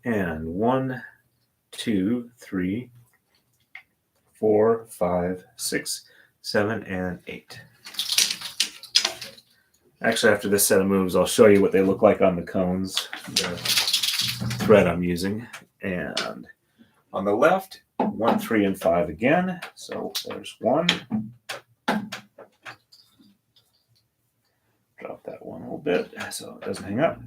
And 1, 2, 3, 4, 5, 6, 7, and 8. Actually, after this set of moves, I'll show you what they look like on the cones, the thread I'm using. And on the left, 1, 3, and 5 again. So there's 1. Drop that one a little bit so it doesn't hang up.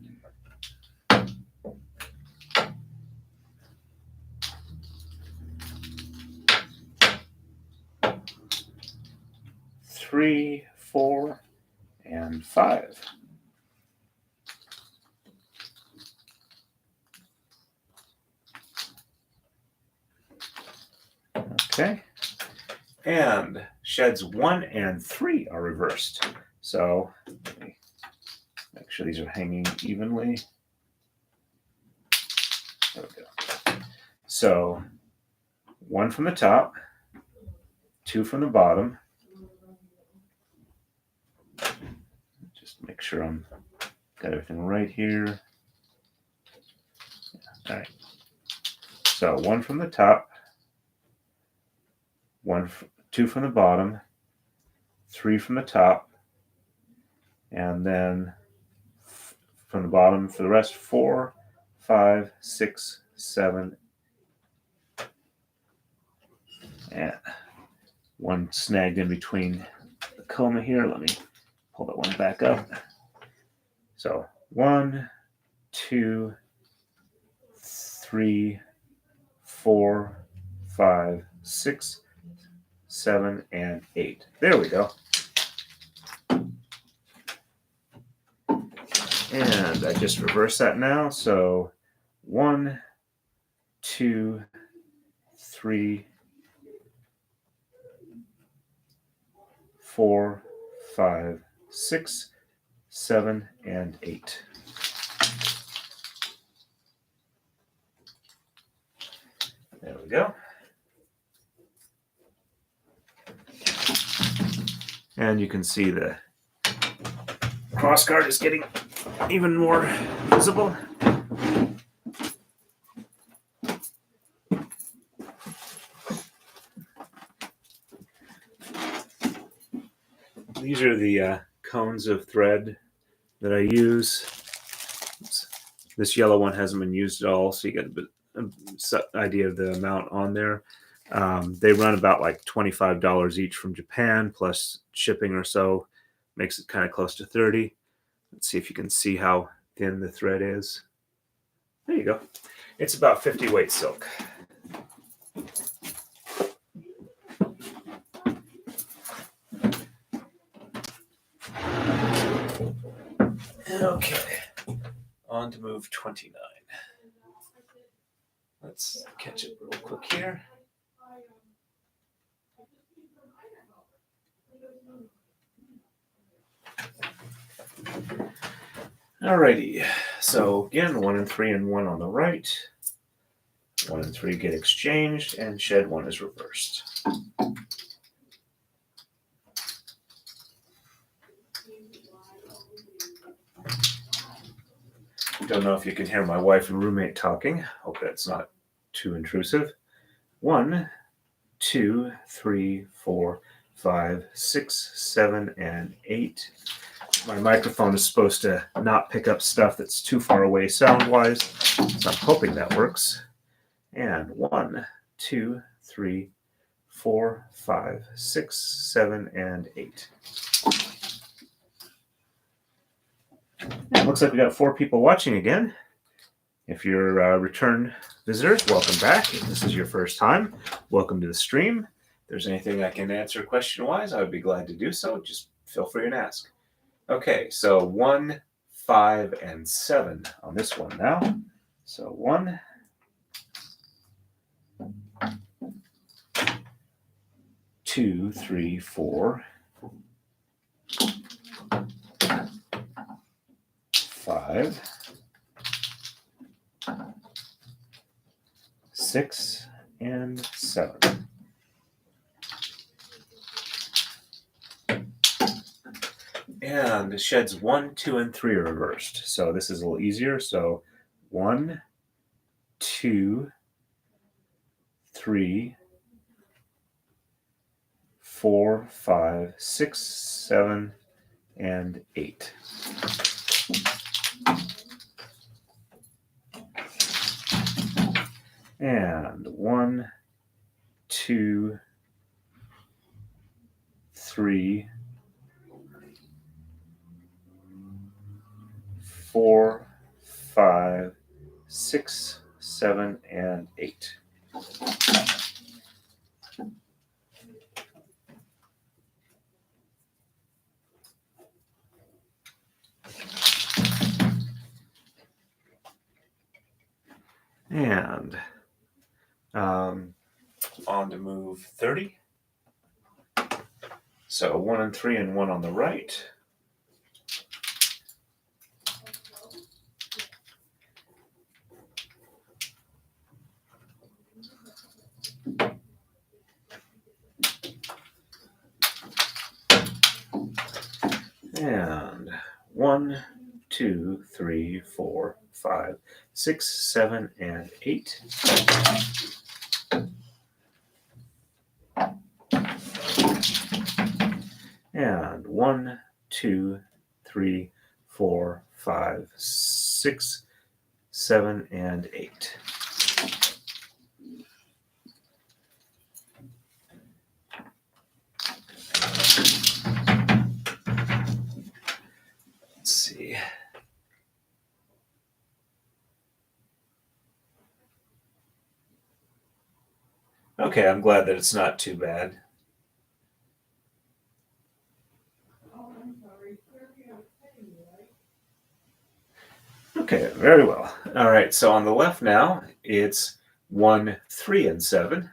3, 4, and 5. Okay. And sheds 1 and 3 are reversed. So let me make sure these are hanging evenly. There we go. So 1 from the top, 2 from the bottom. Just make sure I'm got everything right here. All right. So 1 from the top, 2 from the bottom, 3 from the top, and then from the bottom for the rest 4, 5, 6, 7, and 1 snagged in between the coma here. Let me pull that one back up. So 1, 2, 3, 4, 5, 6, 7, and 8. There we go. And I just reverse that now. So 1, 2, 3, 4, 5, 6, 7, and 8. There we go. And you can see the crossguard is getting even more visible. These are the cones of thread that I use. This yellow one hasn't been used at all, so you get a bit idea of the amount on there. They run about like $25 each from Japan, plus shipping or so. Makes it kind of close to 30. Let's see if you can see how thin the thread is. There you go. It's about 50 weight silk. Okay, on to move 29. Let's catch it real quick here. Alrighty, So again, 1 and 3 and 1 on the right. 1 and 3 get exchanged, and shed 1 is reversed. Don't know if you can hear my wife and roommate talking. Hope that's not too intrusive. 1, 2, 3, 4, 5, 6, 7, and 8. My microphone is supposed to not pick up stuff that's too far away sound-wise, so I'm hoping that works. And 1, 2, 3, 4, 5, 6, 7, and 8. It looks like we got 4 people watching again. If you're return visitors, welcome back. If this is your first time, welcome to the stream. If there's anything I can answer question-wise, I would be glad to do so. Just feel free and ask. Okay, so 1, 5, and 7 on this one now. So 1, 2, 3, 4, 5, 6, and 7. And the sheds 1, 2, and 3 are reversed. So this is a little easier. So 1, 2, 3, 4, 5, 6, 7, and 8. And 1, 2, 3, 4, 5, 6, 7, and 8. And on to move 30. So 1 and 3 and 1 on the right. And 1, 2, 3, 4, 5, 6, 7, and 8. And 1, 2, 3, 4, 5, 6, 7, and 8. Let's see. Okay, I'm glad that it's not too bad. Okay, very well. All right, so on the left now, it's 1, 3, and 7.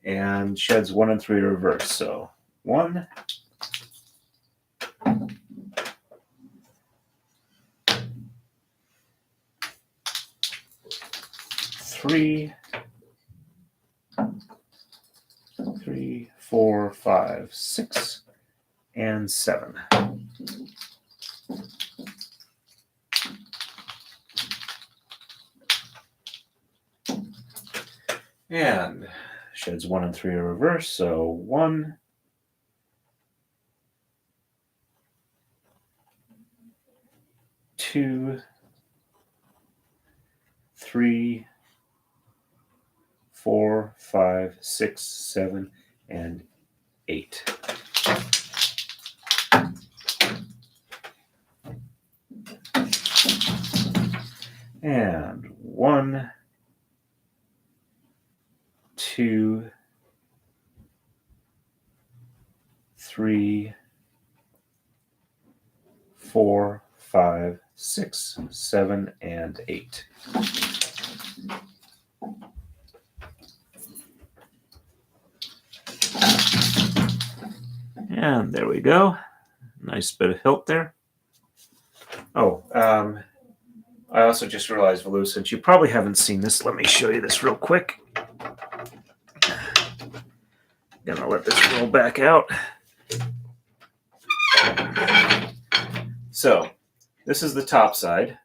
And sheds 1 and 3 are reversed. So 1, 3, 4, 5, 6, and 7. And sheds 1 and 3 are reversed. So 1, 2, 3, 4, 5, 6, 7, and 8. And 1, 2, 3, 4, 5, 6, 7, and 8. And there we go. Nice bit of hilt there. Oh, I also just realized, Valou, since you probably haven't seen this, let me show you this real quick. Gonna let this roll back out. So, this is the top side.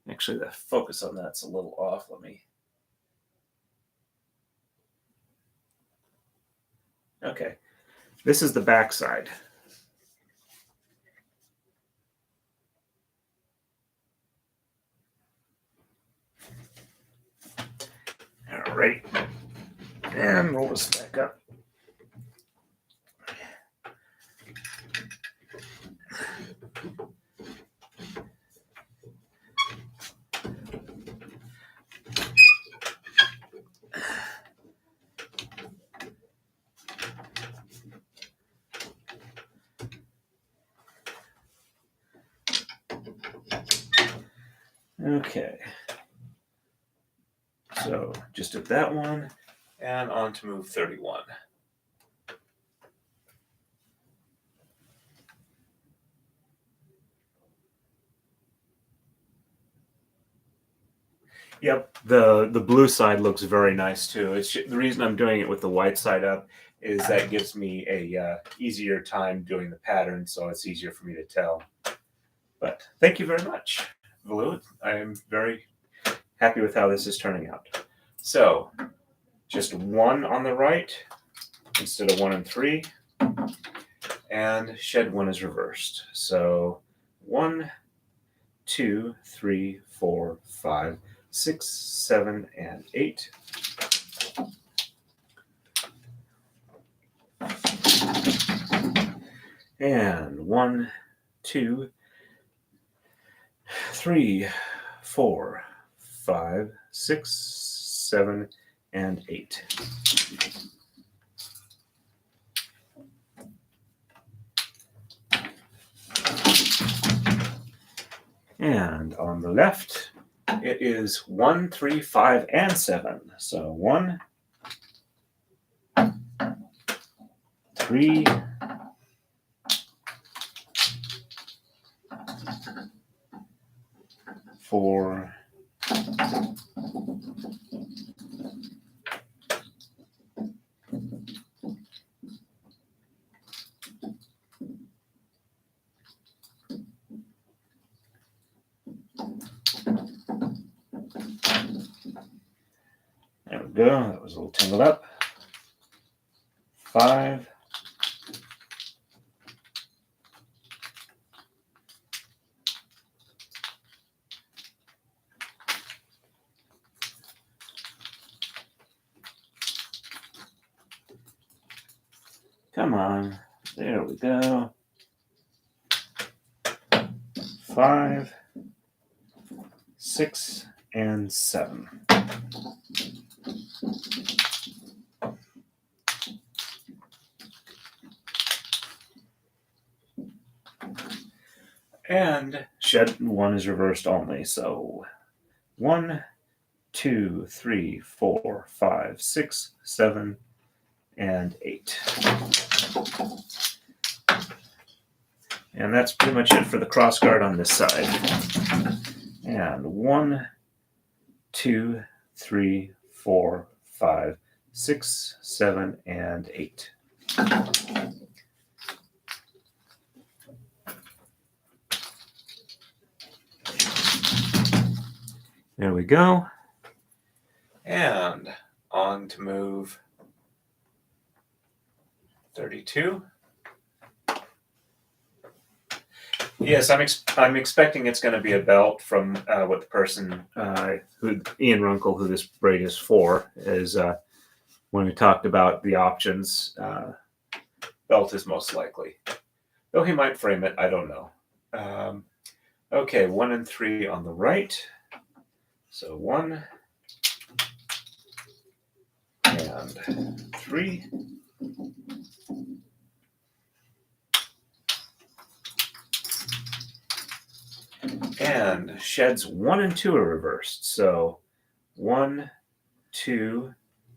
Actually, the focus on that's a little off. Let me. Okay, this is the back side. Alright, and roll this back up. Okay, so just did that one, and on to move 31. Yep, the blue side looks very nice too. The reason I'm doing it with the white side up is that gives me a easier time doing the pattern, so it's easier for me to tell. But thank you very much, Valou. I am very happy with how this is turning out. So, just 1 on the right instead of 1 and 3, and shed 1 is reversed. So 1, 2, 3, 4, 5, 6, 7, and 8. And 1, 2, 3, 4, 5, 6, 7, and 8. And on the left, it is 1, 3, 5, and 7. So 1, 3, 4, 5. That was a little tangled up. 5. Come on. There we go. 5, 6, and 7. And shed 1 is reversed only. So 1, 2, 3, 4, 5, 6, 7, and 8. And that's pretty much it for the cross guard on this side. And 1, 2, 3, 4, 5, 6, 7, and 8. There we go. And on to move 32. Yes, I'm expecting it's going to be a belt from what the person, Ian Runkle, who this braid is for, is when we talked about the options, belt is most likely. Though he might frame it, I don't know. Okay, 1 and 3 on the right. So 1 and 3. And sheds 1 and 2 are reversed. So 1, 2,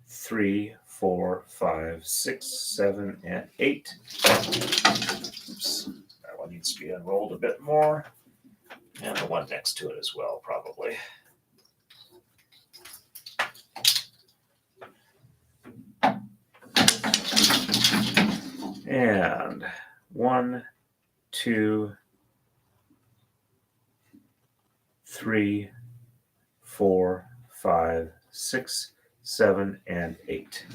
3, 4, 5, 6, 7, and 8. Oops, that one needs to be unrolled a bit more. And the one next to it as well, probably. And 1, 2, 3, 4, 5, 6, 7, and 8.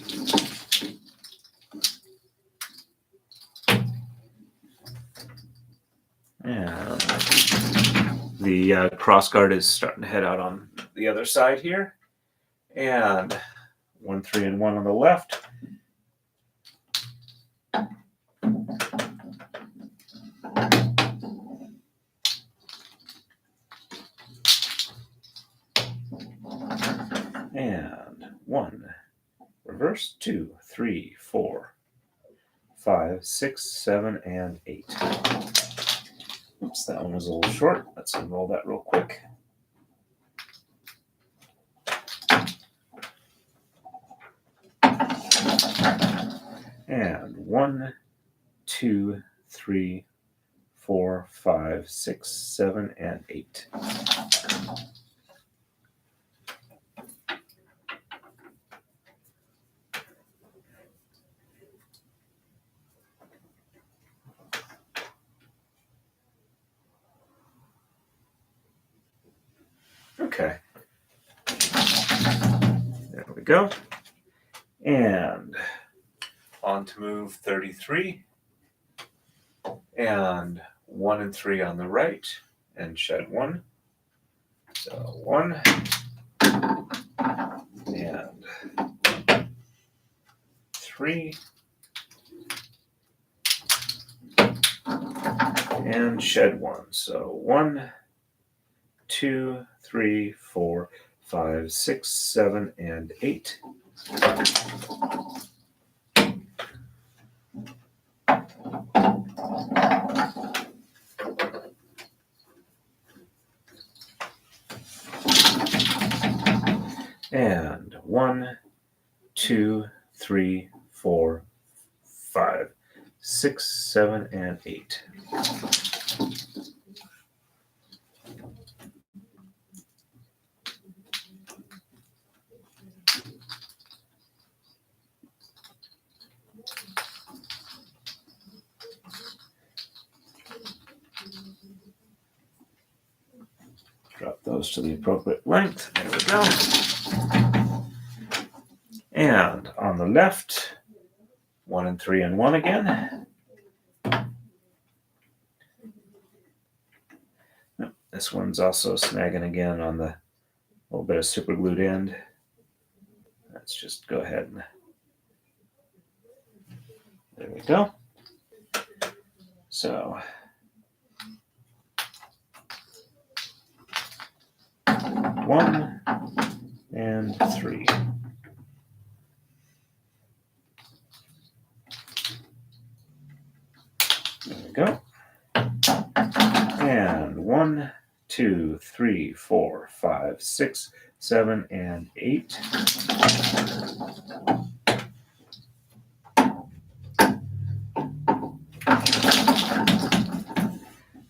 And the cross guard is starting to head out on the other side here. And 1, 3, and 1 on the left. And 1, reverse, 2, 3, 4, 5, 6, 7, and 8. Oops, that one was a little short. Let's unroll that real quick. And 1, 2, 3, 4, 5, 6, 7, and 8. Okay. There we go. And on to move 33. And 1 and 3 on the right, and shed 1. So 1 and 3 and shed 1. So 1, 2, 3, 4, 5, 6, 7, and 8. And 1, 2, 3, 4, 5, 6, 7, and 8. Drop those to the appropriate length. There we go. And on the left, 1 and 3 and 1 again. This one's also snagging again on the little bit of super glued end. Let's just go ahead and there we go. So 1 and 3. There we go. And 1, 2, 3, 4, 5, 6, 7, and 8.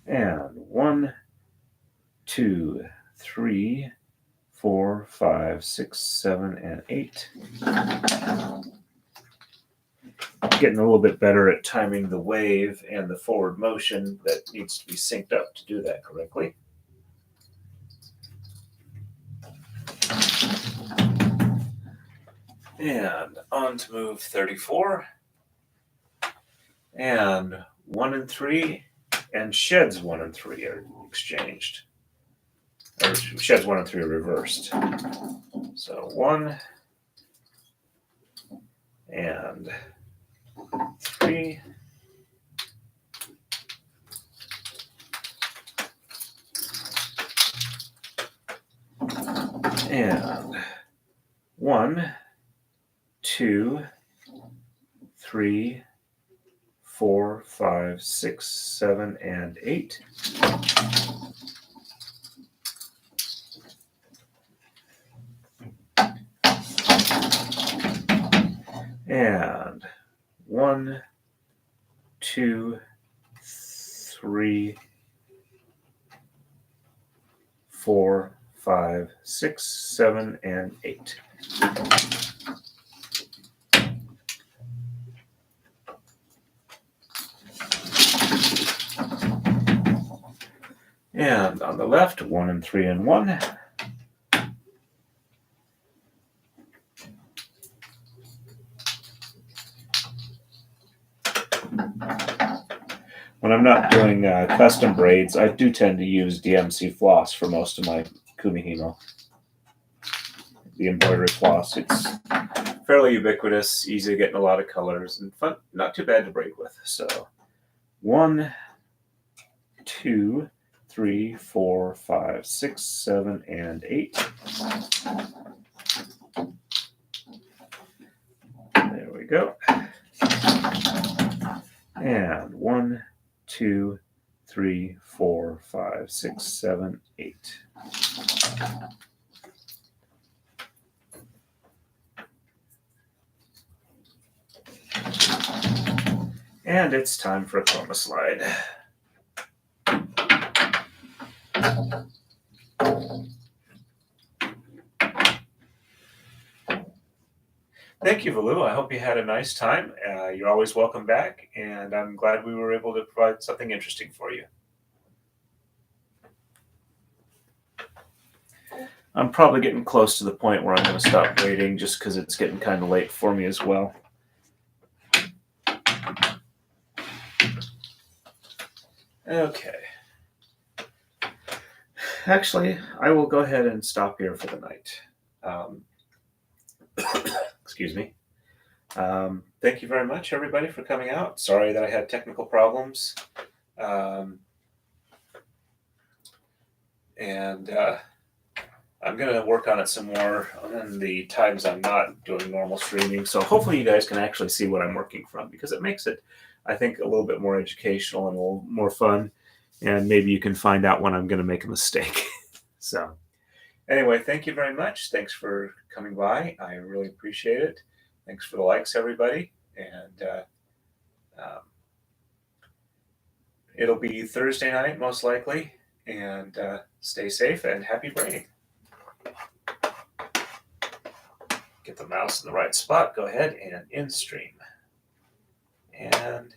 And 1, 2, 3, 4, 5, 6, 7, and 8. Getting a little bit better at timing the wave and the forward motion that needs to be synced up to do that correctly. And on to move 34. And 1 and 3 and sheds 1 and 3 are exchanged. Or sheds 1 and 3 are reversed. So 1 and 3. And 1, 2, 3, 4, 5, 6, 7, and 8. And 1, 2, 3, 4, 5, 6, 7, and 8. And on the left, 1 and 3 and 1. When I'm not doing custom braids, I do tend to use DMC floss for most of my Kumihimo. The embroidery floss. It's fairly ubiquitous, easy to get in a lot of colors, and fun, not too bad to braid with. So 1, 2, 3, 4, 5, 6, 7, and 8. There we go. And 1, 2, 3, 4, 5, 6, 7, 8. And it's time for a chroma slide. Thank you, Valu. I hope you had a nice time. You're always welcome back, and I'm glad we were able to provide something interesting for you. I'm probably getting close to the point where I'm going to stop braiding just because it's getting kind of late for me as well. Okay. Actually, I will go ahead and stop here for the night. Excuse me. Thank you very much, everybody, for coming out. Sorry that I had technical problems. I'm going to work on it some more on the times I'm not doing normal streaming. So hopefully you guys can actually see what I'm working from, because it makes it, I think, a little bit more educational and a little more fun. And maybe you can find out when I'm going to make a mistake. So anyway, thank you very much. Thanks for coming by. I really appreciate it. Thanks for the likes, everybody. And it'll be Thursday night, most likely. And stay safe and happy braiding. Get the mouse in the right spot. Go ahead and in stream. And